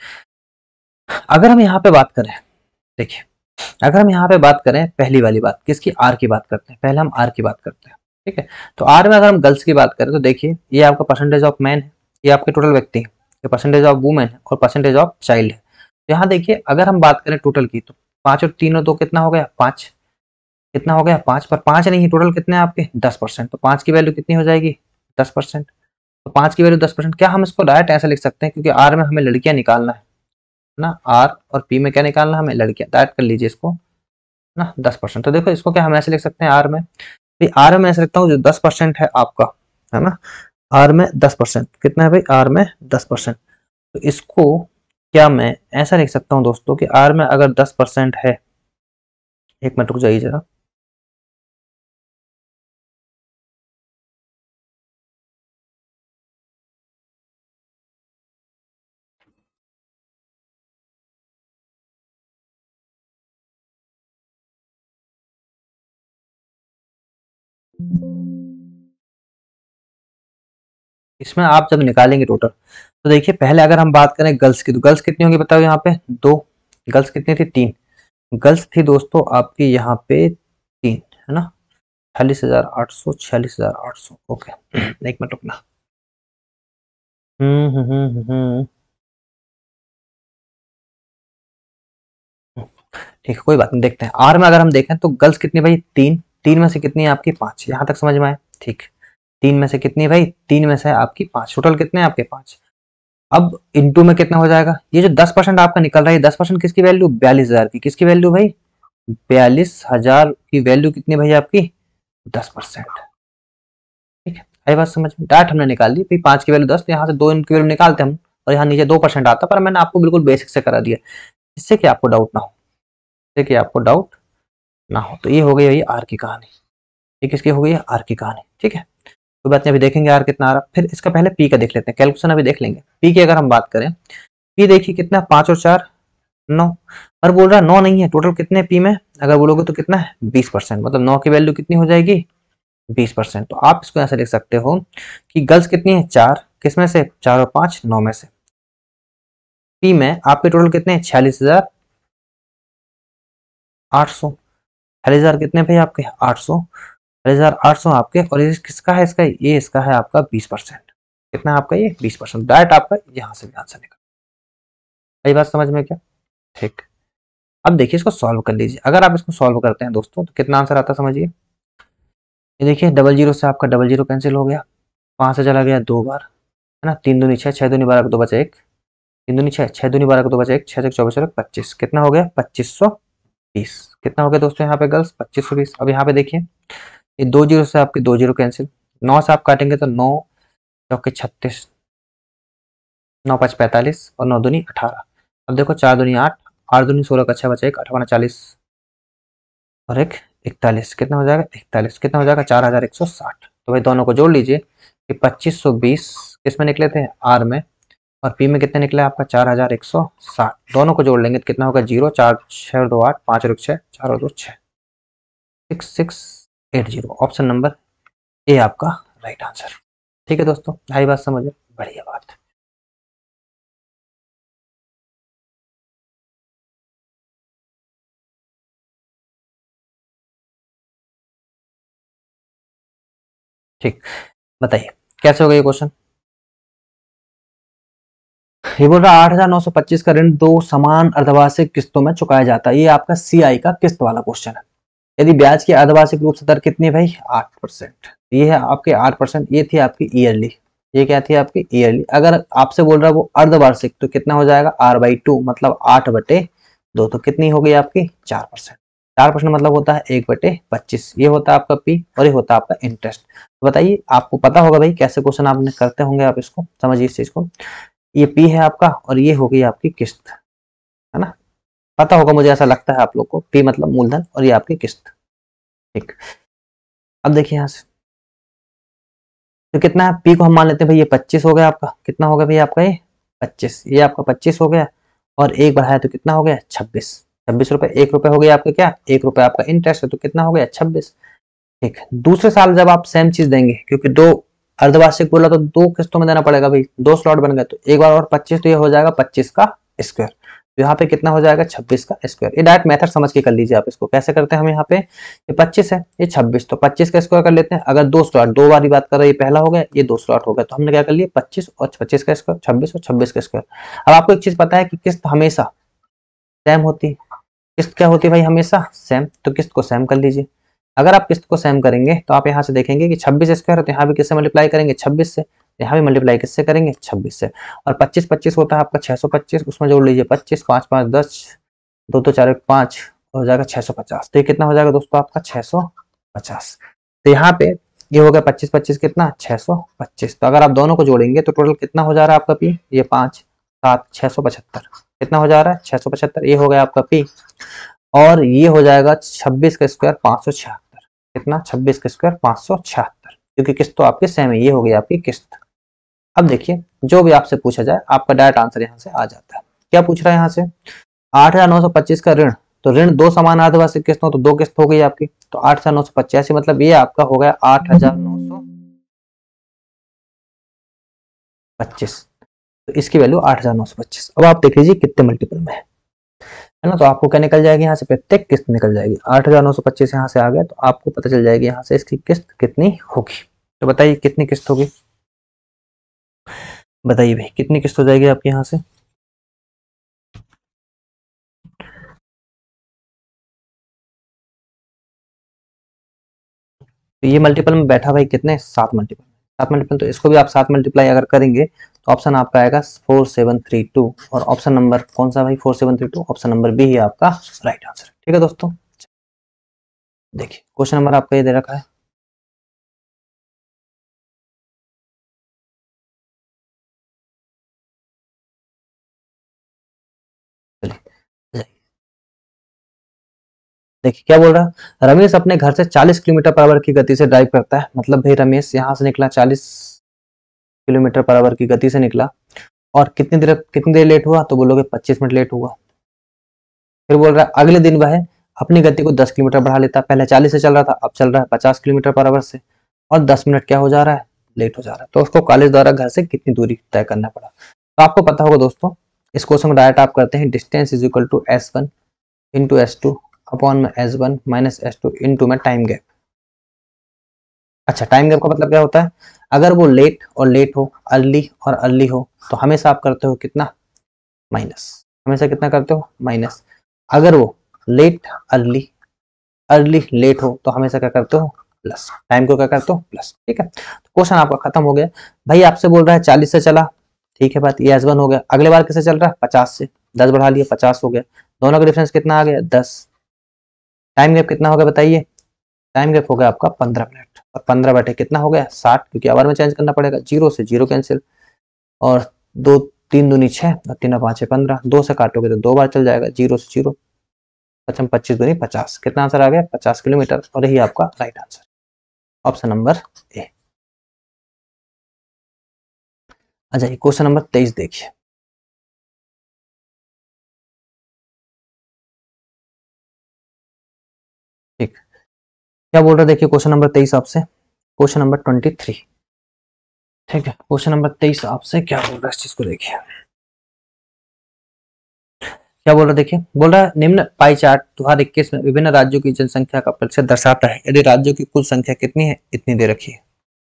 अगर हम यहाँ पे बात करें, देखिए अगर हम यहाँ पे बात करें पहली वाली बात किसकी, आर की बात करते हैं, पहले हम आर की बात करते हैं। ठीक है, तो आर में अगर हम गर्ल्स की बात करें तो देखिए ये आपका परसेंटेज ऑफ मैन है, ये आपके टोटल व्यक्ति है, ये परसेंटेज ऑफ वुमेन है, और परसेंटेज ऑफ चाइल्ड है। तो यहाँ देखिए अगर हम बात करें टोटल की, तो 5 और 3 और 2 कितना हो गया, 5। कितना हो गया, 5, पर 5 नहीं, टोटल कितने हैं आपके, 10%। तो 5 की वैल्यू कितनी हो जाएगी, 10%। तो 5 की वैल्यू 10%, क्या हम इसको डायरेक्ट ऐसे लिख सकते हैं, क्योंकि आर में हमें लड़कियां निकालना है ना, आर और पी में क्या निकालना है हमें, लड़कियां। डायरेक्ट कर लीजिए इसको ना, 10%। तो देखो इसको क्या हम ऐसे लिख सकते हैं, आर में, आर में ऐसे लिखता हूँ जो 10% है आपका, है ना, आर में 10%, कितना है भाई, आर में 10%। तो इसको क्या मैं ऐसा लिख सकता हूँ दोस्तों कि आर में अगर 10% है, एक मिनट रुक जाइए जरा, इसमें आप जब निकालेंगे टोटल, तो देखिए पहले अगर हम बात करें गर्ल्स की, तो गर्ल्स कितनी होगी बताओ यहाँ पे? 2। गर्ल्स कितनी थी? 3। गर्ल्स थी दोस्तों आपकी यहाँ पे 3, है ना? 46,800, 46,800। ओके, एक मिनट रुकना। ठीक है, कोई बात नहीं, देखते हैं। आर में अगर हम देखें तो गर्ल्स कितनी भाई? 3। 3 में से कितनी है आपकी? 5। यहाँ तक समझ में आए? ठीक। 3 में से कितनी है भाई? 3 में से है आपकी 5। टोटल कितने हैं आपके? 5। अब इनटू में कितना हो जाएगा? ये जो 10% आपका निकल रहा है, 10% किसकी वैल्यू? 42,000 की। किसकी वैल्यू भाई? 42,000 की वैल्यू कितनी भाई आपकी? 10%। ठीक है, आई बात समझ में? डायरेक्ट हमने निकाल ली भाई, 5 की वैल्यू 10, तो यहाँ से 2 की वैल्यू निकालते हम, और यहाँ नीचे 2% आता, पर मैंने आपको बिल्कुल बेसिक से करा दिया, इससे कि आपको डाउट ना हो, इससे कि आपको डाउट ना हो। तो ये हो गई भाई आर की कहानी। ये किसकी हो गई? आर की कहानी। ठीक है, कोई बात नहीं, अभी देखेंगे आर कितना आ रहा। फिर इसका पहले पी का देख लेते हैं, कैलकुलेशन अभी देख लेंगे। पी की अगर हम बात करें, पी देखिए कितना, 5 और 4 9। और बोल रहा है 9 नहीं है, टोटल कितने पी में अगर बोलोगे तो कितना है? 20%। मतलब 9 की वैल्यू कितनी हो जाएगी? 20%। तो आप इसको ऐसे लिख सकते हो कि गर्ल्स कितनी है? 4। किसमें से? 4 और 5 9 में से। पी में आपके टोटल कितने हैं? 46,800। 46,000 कितने भाई आपके? 800। 46,800 आपके, और ये किसका है? इसका, ये इसका है आपका 20%। कितना है आपका? ये 20%। डायरेक्ट आपका यहाँ से भी आंसर निकल। यही बात समझ में क्या? ठीक। अब देखिए इसको सॉल्व कर लीजिए। अगर आप इसको सॉल्व करते हैं दोस्तों, तो कितना आंसर आता है समझिए। ये देखिए, 00 से आपका 00 कैंसिल हो गया, 5 से चला गया 2 बार, है ना? 3 दूनी 6, 6 दूनी 12 को 2 बचा 1, 3 दूनी 6, 6 दूनी 12 को 2 बचा 1, 6 से 24 और 25, कितना हो गया? 2520। कितना हो गया दोस्तों यहाँ पे गर्ल्स? 2520। अब यहाँ पे देखिए, ये 20 से आपके 20 कैंसिल, 9 से आप काटेंगे तो 9 चौके 36, 9 5 45 और 9 दूनी 18। अब देखो 4 दूनी 8, 8 दूनी 16 का 6 बचा 1, 8 40 और 1 41। कितना हो जाएगा? 41। कितना हो जाएगा? 4160। तो भाई दोनों को जोड़ लीजिए कि 2520 किस में निकले थे? आर में, और पी में कितने निकले आपका? 4160। दोनों को जोड़ लेंगे तो कितना होगा? 0 4 6 और 2 8, 5 और 1 6, 4 और 2 6, 6680। ऑप्शन नंबर ए आपका राइट आंसर। ठीक है दोस्तों, आई बात समझ में? बढ़िया बात। ठीक, बताइए कैसे हो गया ये क्वेश्चन। ये बोल रहा है 8,925 का ऋण 2 समान अर्धवार्षिक किस्तों में चुकाया जाता है। ये आपका सीआई का किस्त वाला क्वेश्चन है। यदि ब्याज की अर्धवार्षिक रूप से दर कितनी है भाई? 8%। ये है आपके 8%। ये थी आपकी ईयरली। ये क्या थी आपकी? ईयरली। अगर आपसे बोल रहा है वो अर्धवार्षिक, तो कितना हो जाएगा? R/2, मतलब 8/2। तो कितनी हो गई आपकी? 4%। 4% मतलब होता है 1/25। ये होता है आपका पी, और ये होता है आपका इंटरेस्ट। तो बताइए, आपको पता होगा भाई कैसे क्वेश्चन आपने करते होंगे, आप इसको समझिए इस चीज को। ये पी है आपका, और ये हो गई आपकी किस्त, है ना? पता होगा, मुझे ऐसा लगता है आप लोग को। पी मतलब मूलधन, और ये आपकी किस्त। ठीक। अब देखिए यहाँ से, तो कितना है पी को हम मान लेते हैं भाई, ये 25 हो गया आपका। कितना हो गया भाई आपका? ये 25। ये आपका 25 हो गया, और एक बढ़ाया तो कितना हो गया? 26। 26 रुपए। 1 रुपए हो गया आपका क्या? 1 रुपए आपका इंटरेस्ट है, तो कितना हो गया? 26। ठीक। दूसरे साल जब आप सेम चीज देंगे, क्योंकि दो अर्धवार्षिक बोला तो 2 किस्तों में देना पड़ेगा भाई, 2 स्लॉट बन गए, तो एक बार और 25, तो ये हो जाएगा 25 का स्क्वायर। तो यहाँ पे कितना हो जाएगा? 26 का स्क्वायर। ये डायरेक्ट मेथड समझ के कर लीजिए आप इसको। कैसे करते हैं हम यहाँ पे? ये 25 है, ये 26, तो 25 का स्क्वायर कर लेते हैं। अगर 2 स्लॉट, 2 बार बात कर रहे हैं, ये पहला हो गया, ये 2 स्लॉट हो गया, तो हमने क्या कर लिया? 25 और 25 का स्क्वायर, 26 और 26 का स्क्वायर। अब आपको एक चीज पता है कि किस्त हमेशा सेम होती है। किस्त क्या होती है भाई? हमेशा सेम। तो किस्त को सेम कर लीजिए। अगर आप किस्त को सेम करेंगे, तो आप यहाँ से देखेंगे कि 26 स्क्वायर है, तो यहाँ भी किससे मल्टीप्लाई करेंगे? 26 से। यहाँ भी मल्टीप्लाई किससे करेंगे? 26 से। और 25 25 होता है आपका 625, उसमें जोड़ लीजिए 25, 5 5 10, 2 2 4 1 5, हो जाएगा 650। तो ये कितना हो जाएगा दोस्तों आपका? 650। तो यहाँ पे ये हो गया 25 25 कितना? 625। तो अगर आप दोनों को जोड़ेंगे तो टोटल कितना हो जा रहा है आपका पी? ये 5 7 675। कितना हो जा रहा है? 675। ये हो गया आपका पी, और ये हो जाएगा 26 का स्क्वायर 576। कितना? 26 का स्क्वायर 576, क्योंकि किस्त तो आपकी सेम है। ये हो गई आपकी किस्त। अब देखिए, जो भी आपसे पूछा जाए, आपका डायरेक्ट आंसर यहाँ से आ जाता है। क्या पूछ रहा है यहाँ से? 8,925 का ऋण, तो ऋण 2 समान अर्धवार्षिक किस्तों, तो 2 किस्त हो गई आपकी। तो 8,985, मतलब ये आपका हो गया 8,900। 25, तो इसकी वैल्यू 8,925। अब आप देख लीजिए कितने मल्टीपल में है ना। तो आपको क्या निकल जाएगी यहाँ से, प्रत्येक किस्त निकल जाएगी। 8,925 यहाँ से आ गया, तो आपको पता चल जाएगी यहाँ से इसकी किस्त कितनी होगी। तो बताइए कितनी किस्त होगी, बताइए भाई कितनी किस्त हो जाएगी आपकी यहाँ से। तो ये मल्टीपल में बैठा भाई कितने, 7 मल्टीपल। 7 मल्टीपल, तो इसको भी आप 7 मल्टीप्लाई अगर करेंगे तो ऑप्शन आपका आएगा 4732। और ऑप्शन नंबर कौन सा भाई, 4732, ऑप्शन नंबर बी ही आपका राइट आंसर। ठीक है दोस्तों, देखिए क्वेश्चन नंबर आपका ये दे रखा है। चलिए देखिए क्या बोल रहा है, रमेश अपने घर से 40 किलोमीटर पर आवर की गति से ड्राइव करता है। मतलब भाई रमेश यहाँ से निकला 40 किलोमीटर पर आवर की गति से निकला, और कितनी देर लेट हुआ, तो बोलोगे 25 मिनट लेट हुआ। फिर बोल रहा है अगले दिन वह अपनी गति को 10 किलोमीटर बढ़ा लेता है। पहले 40 से चल रहा था, अब चल रहा है 50 किलोमीटर पर आवर से, और 10 मिनट क्या हो जा रहा है, लेट हो जा रहा है। तो उसको कॉलेज द्वारा घर से कितनी दूरी तय करना पड़ा। तो आपको पता होगा दोस्तों, इस क्वेश्चन को डायरेक्ट आप करते हैं, distance is equal to S1 into S2 upon में S1 माइनस S2 इंटू में टाइम गैप। अच्छा, टाइम गैप का मतलब क्या होता है, अगर वो लेट और लेट हो, अर्ली और अर्ली हो, तो हमेशा आप करते हो कितना, माइनस। हमेशा कितना करते हो, माइनस। अगर वो लेट अर्ली, अर्ली लेट हो, तो हमेशा क्या करते हो, प्लस। टाइम को क्या करते हो, प्लस। ठीक है, तो क्वेश्चन आपका खत्म हो गया। भाई आपसे बोल रहा है 40 से चला, ठीक है बात, ये S1 हो गया। अगले बार किसे चल रहा है, 50 से, 10 बढ़ा लिया, 50 हो गया। दोनों का डिफरेंस कितना आ गया, 10। टाइम गैप कितना हो गया बताइए, टाइम गैप हो गया आपका 15 मिनट, और 15 बटे कितना हो गया, 60, क्योंकि आवर में चेंज करना पड़ेगा। जीरो से जीरो कैंसिल, और दो, 3 दूनी 6, और 3 5 15, 2 से काटोगे तो 2 बार चल जाएगा, जीरो से जीरो, 25 दूनी 50। कितना आंसर आ गया, 50 किलोमीटर, और यही आपका राइट आंसर, ऑप्शन नंबर ए। अच्छा, क्वेश्चन नंबर 23 देखिए। ठीक, क्या बोल रहे, देखिए क्वेश्चन नंबर 23 आपसे, क्वेश्चन नंबर 23। ठीक है, क्वेश्चन नंबर 23 आपसे क्या बोल रहा है, इस चीज को देखिए। क्या बोल रहा है, देखिए बोल रहा है निम्न पाई चार्ट 2021 में विभिन्न राज्यों की जनसंख्या का प्रतिशत दर्शाता है, यदि राज्यों की कुल संख्या कितनी है, इतनी दे रखी है।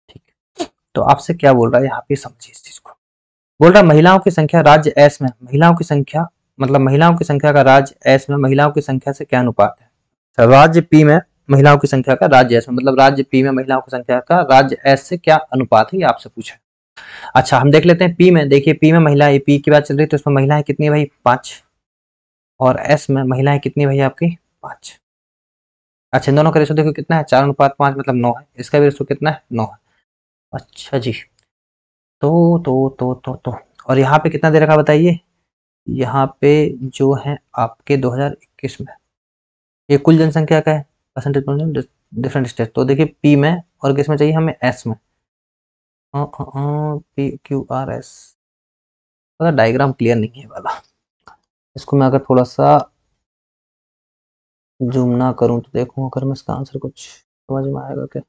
ठीक, तो आपसे क्या बोल रहा है, यहाँ पे समझिए इस चीज को। बोल रहा है महिलाओं की संख्या राज्य एस में, महिलाओं की संख्या, मतलब महिलाओं की संख्या का राज्य एस में महिलाओं की संख्या से क्या अनुपात है। तो राज्य पी में महिलाओं की संख्या का राज्य एस में, मतलब राज्य पी में महिलाओं की संख्या का राज्य एस से क्या अनुपात है, ये आपसे पूछा है। अच्छा, हम देख लेते हैं पी में। देखिए पी में महिलाएं, पी की बात चल रही है, तो इसमें महिलाएं कितनी है भाई, 5, और एस में महिलाएं कितनी है भाई आपकी, 5। अच्छा, इन दोनों का रेशो देखो कितना है, 4:5, मतलब 9 है। इसका भी रेशो कितना है, 9 है। अच्छा जी, तो और यहाँ पे कितना दे रखा बताइए, यहाँ पे जो है आपके 2021 में ये कुल जनसंख्या का है, परसेंटेज डिफरेंट स्टेट। तो देखिए पी में, और किस में चाहिए हमें, एस में। P Q R S, diagram clear नहीं है वाला, इसको मैं अगर थोड़ा सा जूम ना करूं तो देखूं अगर मैं इसका आंसर कुछ समझ में आएगा क्या।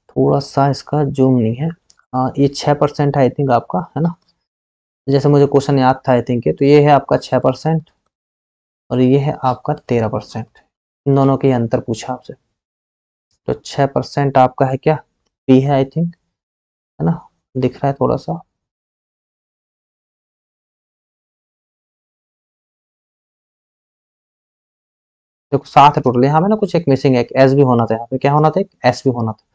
थोड़ा सा इसका जूम नहीं है। ये 6% है आई थिंक आपका, है ना, जैसे मुझे क्वेश्चन याद था आई थिंक। तो ये है आपका 6%, और ये है आपका 13%। इन दोनों के अंतर पूछा आपसे। तो 6% आपका है क्या, पी है आई थिंक, है ना, दिख रहा है थोड़ा सा। देखो 7 है टोटल, यहाँ पे ना कुछ एक मिसिंग है, एक एस भी होना था, यहाँ पे क्या होना था, एक एस भी होना था।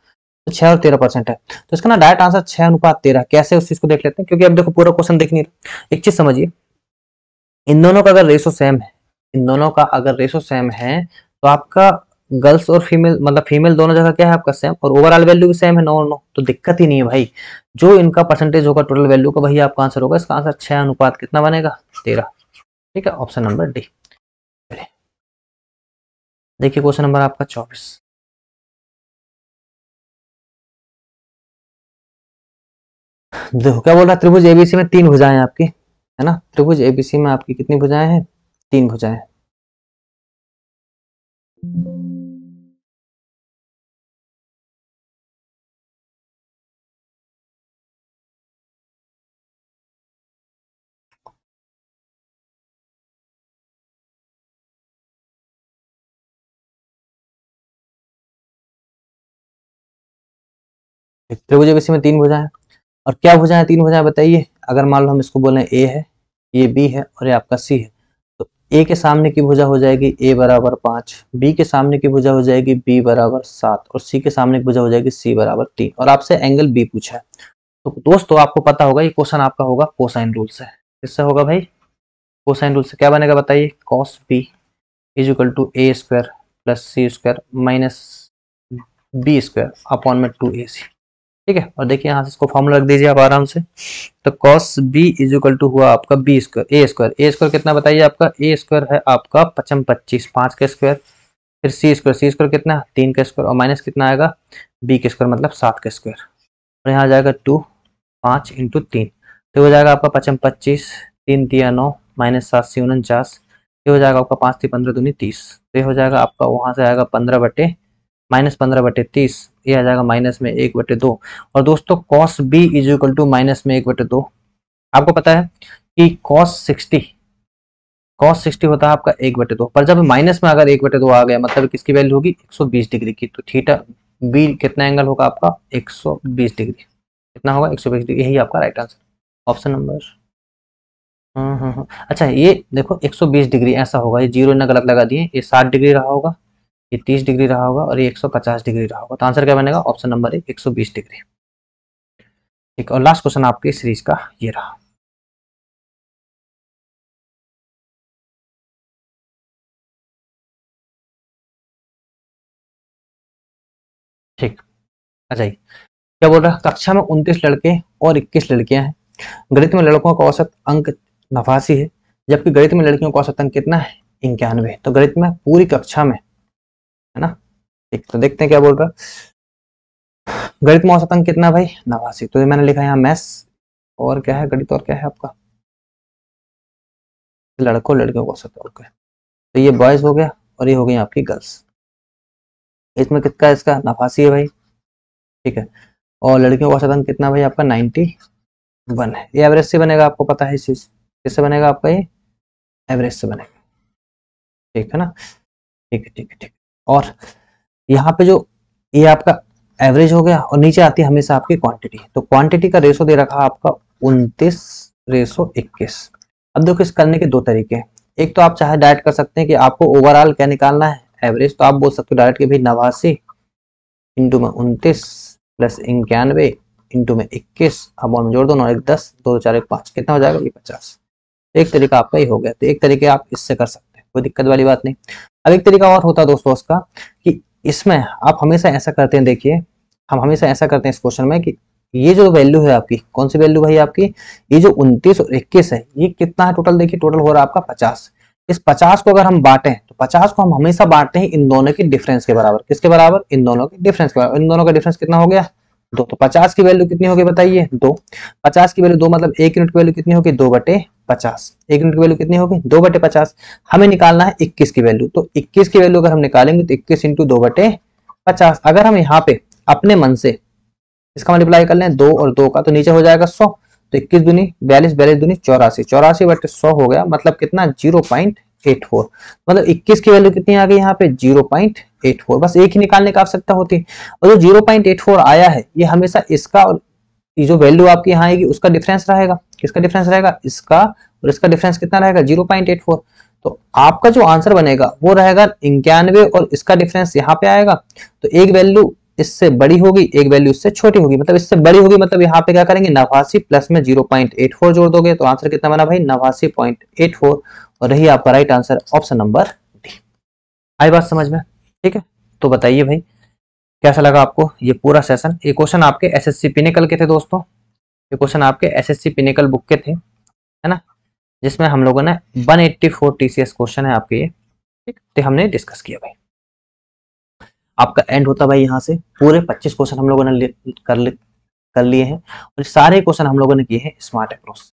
तो 6 और 13% है, तो इसका ना डायरेक्ट आंसर 6:13। कैसे, उस चीज को देख लेते हैं, क्योंकि अब देखो पूरा क्वेश्चन देख नहीं रहा। एक चीज समझिए, इन दोनों का अगर रेशो सेम है, इन दोनों का अगर रेशो सेम है, तो आपका गर्ल्स और फीमेल, मतलब फीमेल दोनों जगह क्या है आपका सेम, और ओवरऑल वैल्यू भी सेम है, 9 तो दिक्कत ही नहीं है भाई। जो इनका परसेंटेज होगा टोटल वैल्यू का, वही आपका आंसर होगा। इसका आंसर 6 कितना बनेगा, 13। ठीक है, ऑप्शन नंबर डी। देखिए क्वेश्चन नंबर आपका 24। देखो क्या बोल रहा है, त्रिभुज एबीसी में 3 भुजाएं आपकी, है ना, त्रिभुज एबीसी में आपकी कितनी भुजाएं हैं, 3 भुजाएं। त्रिभुज ABC में 3 भुजाएं, और क्या भुजाएं 3 भुजाएं बताइए। अगर मान लो हम इसको बोले A है, ये B है और ये आपका C है, तो A के सामने की भुजा हो जाएगी A बराबर 5, B के सामने की भुजा हो जाएगी B बराबर 7 और C के सामने की भुजा हो जाएगी C बराबर 3, और आपसे एंगल B पूछा है। तो दोस्तों आपको पता होगा ये क्वेश्चन आपका होगा कोसाइन रूल से। किससे होगा भाई? कोसाइन रूल से। क्या बनेगा बताइए? cos B is equal to A square plus C square minus B square upon में 2AC। ठीक है, और देखिए यहाँ से इसको फॉर्मूला रख दीजिए आप आराम से। तो cos B is equal to हुआ आपका B square A square. A square कितना बताइए? आपका A स्क्वायर है आपका 25, 5 का स्क्वायर, फिर C स्क्वायर कितना? 3 का स्क्वायर, और माइनस कितना आएगा? B के स्क्वायर मतलब 7 का स्क्वायर, और यहाँ आ जाएगा 2, 5 इंटू 3, तो हो जाएगा आपका 25, 3 तिया 9, माइनस 7 से 49, ये हो जाएगा आपका 5 थी 15 दूनी 30, तो ये हो जाएगा आपका वहां से आएगा 15 माइनस 15/30, ये आ जाएगा माइनस में 1/2। और दोस्तों cos B is equal to minus में 1/2। आपको पता है कि cos 60 होता है आपका 1/2, पर जब माइनस में अगर 1/2 आ गया मतलब किसकी वैल्यू होगी? 120 डिग्री की, तो थीटा B कितना एंगल होगा आपका? 120 डिग्री। कितना होगा? 120 डिग्री। यही आपका राइट आंसर, ऑप्शन नंबर। अच्छा ये देखो 120 डिग्री ऐसा होगा, ये जीरो ना गलत लगा दिए, ये 60 डिग्री रहा होगा, ये 30 डिग्री रहा होगा, और ये 150 डिग्री रहा होगा, तो आंसर क्या बनेगा? ऑप्शन नंबर है 120 डिग्री। ठीक, और लास्ट क्वेश्चन आपके सीरीज का ये रहा। ठीक, अच्छा जी, क्या बोल रहा है? कक्षा में 29 लड़के और 21 लड़कियां हैं। गणित में लड़कों का औसत अंक 89 है, जबकि गणित में लड़कियों का औसत अंक कितना है? 91। तो गणित में पूरी कक्षा में, है ना? ठीक, तो देखते हैं क्या बोल रहा है। गणित में औसत अंक कितना भाई? 89। तो ये मैंने लिखा यहाँ मैथ्स, और क्या है गणित, और क्या है आपका? लड़कों लड़कियों का औसत। ओके, तो ये बॉयज हो गया और ये हो गई आपकी गर्ल्स। इसमें कितना इसका 89 है भाई। ठीक है, और लड़कियों का औसत अंक कितना भाई? आपका 91 है। ये एवरेज से बनेगा, आपको पता है इस चीज। किससे बनेगा आपका? ये एवरेज से बनेगा। ठीक है ना? ठीक है ठीक है ठीक है। और यहाँ पे जो ये आपका एवरेज हो गया, और नीचे आती है हमेशा आपकी क्वांटिटी। तो क्वांटिटी का रेशो दे रखा आपका 29:21। अब देखो इस करने के दो तरीके हैं। एक तो आप चाहे डायरेक्ट कर सकते हैं कि आपको ओवरऑल क्या निकालना है? एवरेज। तो आप बोल सकते हो डायरेक्ट कि भाई 89 इंटू में 29 प्लस 91 इंटू में 21 अब में जोड़ दो, 9 1 10, 2 4 1 5, कितना हो जाएगा? ये 50। एक तरीका आपका ही हो गया। तो एक तरीके आप इससे कर सकते हैं, कोई दिक्कत वाली बात नहीं। अब एक तरीका और होता है दोस्तों उसका, कि इसमें आप हमेशा ऐसा करते हैं, देखिए हम हमेशा ऐसा करते हैं इस क्वेश्चन में कि ये जो वैल्यू है आपकी, कौन सी वैल्यू भाई आपकी? ये जो 29 और 21 है, ये कितना है टोटल? देखिए टोटल हो रहा है आपका 50। इस 50 को अगर हम बांटें तो 50 को हम हमेशा बांटते हैं इन दोनों के डिफरेंस के बराबर। किसके बराबर? इन दोनों के डिफरेंस के बराबर। इन दोनों का डिफरेंस कितना हो गया? 2। तो 50 की वैल्यू कितनी होगी बताइए? 2। 50 की वैल्यू 2 मतलब 1 यूनिट की वैल्यू कितनी होगी? 2/50। 1 यूनिट की वैल्यू कितनी होगी? 2/50। हमें निकालना है 21 की वैल्यू। तो 21 की वैल्यू अगर हम निकालेंगे तो 21 इंटू 2/50। अगर हम यहाँ पे अपने मन से इसका मल्टीप्लाई कर लें 2 और 2 का, तो नीचे हो जाएगा 100। तो 21 दूनी 42, 42 दूनी 84, 84/100 हो गया, मतलब कितना? 0.84। मतलब 21 की वैल्यू कितनी आ गई यहाँ पे? 0.84। बस एक ही निकालने की आवश्यकता होती है, और जो 0.84 आया है ये हमेशा इसका, और ये जो वैल्यू आपकी यहाँ आएगी उसका डिफरेंस रहेगा। किसका डिफरेंस रहेगा? इसका, और इसका डिफरेंस कितना रहेगा? 0.84। तो आपका जो आंसर बनेगा वो रहेगा 91, और इसका डिफरेंस यहाँ पे आएगा। तो एक वैल्यू इससे बड़ी होगी, एक वैल्यू इससे छोटी होगी। मतलब इससे बड़ी होगी मतलब यहाँ पे क्या करेंगे? 89 प्लस में 0.84 जोड़ दोगे, तो आंसर कितना बना भाई? 89.84। और रही आपका right answer option number D. आई बात समझ में? ठीक है, तो बताइए भाई कैसा लगा आपको ये पूरा सेशन? ये क्वेश्चन आपके एसएससी पिनेकल के थे दोस्तों, ये क्वेश्चन आपके एसएससी पिनेकल बुक के थे, है ना? जिसमें हम लोगों ने 184 टीसीएस क्वेश्चन है आपके ये, ठीक, तो हमने डिस्कस किया भाई। आपका एंड होता भाई यहाँ से। पूरे 25 क्वेश्चन हम लोगों ने कर लिए हैं, और सारे क्वेश्चन हम लोगों ने किए हैं स्मार्ट अप्रोच।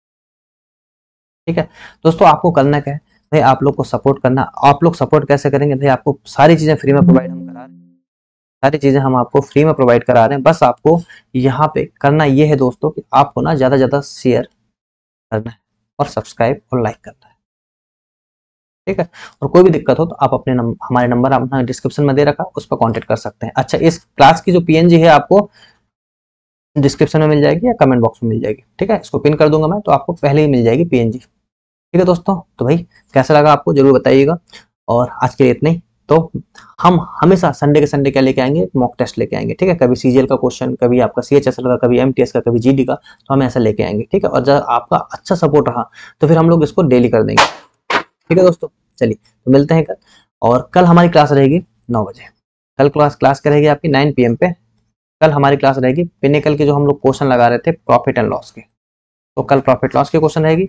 ठीक है दोस्तों, आपको करना क्या है भाई? आप लोग को सपोर्ट करना। आप लोग सपोर्ट कैसे करेंगे भाई? आपको सारी चीजें फ्री में प्रोवाइड हम करा रहे हैं, सारी चीजें हम आपको फ्री में प्रोवाइड करा रहे हैं। बस आपको यहाँ पे करना ये है दोस्तों कि आपको ना ज्यादा ज्यादा शेयर करना है, और सब्सक्राइब और लाइक करना है। ठीक है, और कोई भी दिक्कत हो तो आप अपने हमारे नंबर अपना डिस्क्रिप्शन में दे रखा, उस पर कांटेक्ट कर सकते हैं। अच्छा, इस क्लास की जो पीएनजी है आपको डिस्क्रिप्शन में मिल जाएगी या कमेंट बॉक्स में मिल जाएगी, ठीक है। इसको पिन कर दूंगा मैं, तो आपको पहले ही मिल जाएगी पीएनजी, ठीक है दोस्तों। तो भाई कैसा लगा आपको जरूर बताइएगा, और आज के लिए इतना ही। तो हम हमेशा संडे के संडे क्या लेके आएंगे, मॉक टेस्ट लेके आएंगे, ठीक है। कभी सीजीएल का क्वेश्चन, कभी आपका सीएचएसएल का, कभी एमटीएस का, कभी जीडी का, तो हम ऐसा लेके आएंगे, ठीक है। और जब आपका अच्छा सपोर्ट रहा तो फिर हम लोग इसको डेली कर देंगे, ठीक है दोस्तों। चलिए तो मिलते हैं कल, और कल हमारी क्लास रहेगी 9 बजे। कल क्लास करेगी आपकी 9 PM पे। कल हमारी क्लास रहेगी पिनेकल के, जो हम लोग क्वेश्चन लगा रहे थे प्रॉफिट एंड लॉस के, तो कल प्रॉफिट लॉस के क्वेश्चन रहेगी,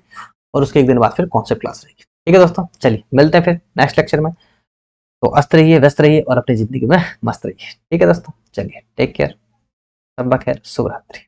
और उसके एक दिन बाद फिर कॉन्सेप्ट क्लास रहेगी, ठीक है दोस्तों। चलिए मिलते हैं फिर नेक्स्ट लेक्चर में। तो अस्त रहिए, व्यस्त रहिए, और अपनी जिंदगी में मस्त रहिए, ठीक है दोस्तों। चलिए टेक केयर, सब खैर, शुभ रात्रि।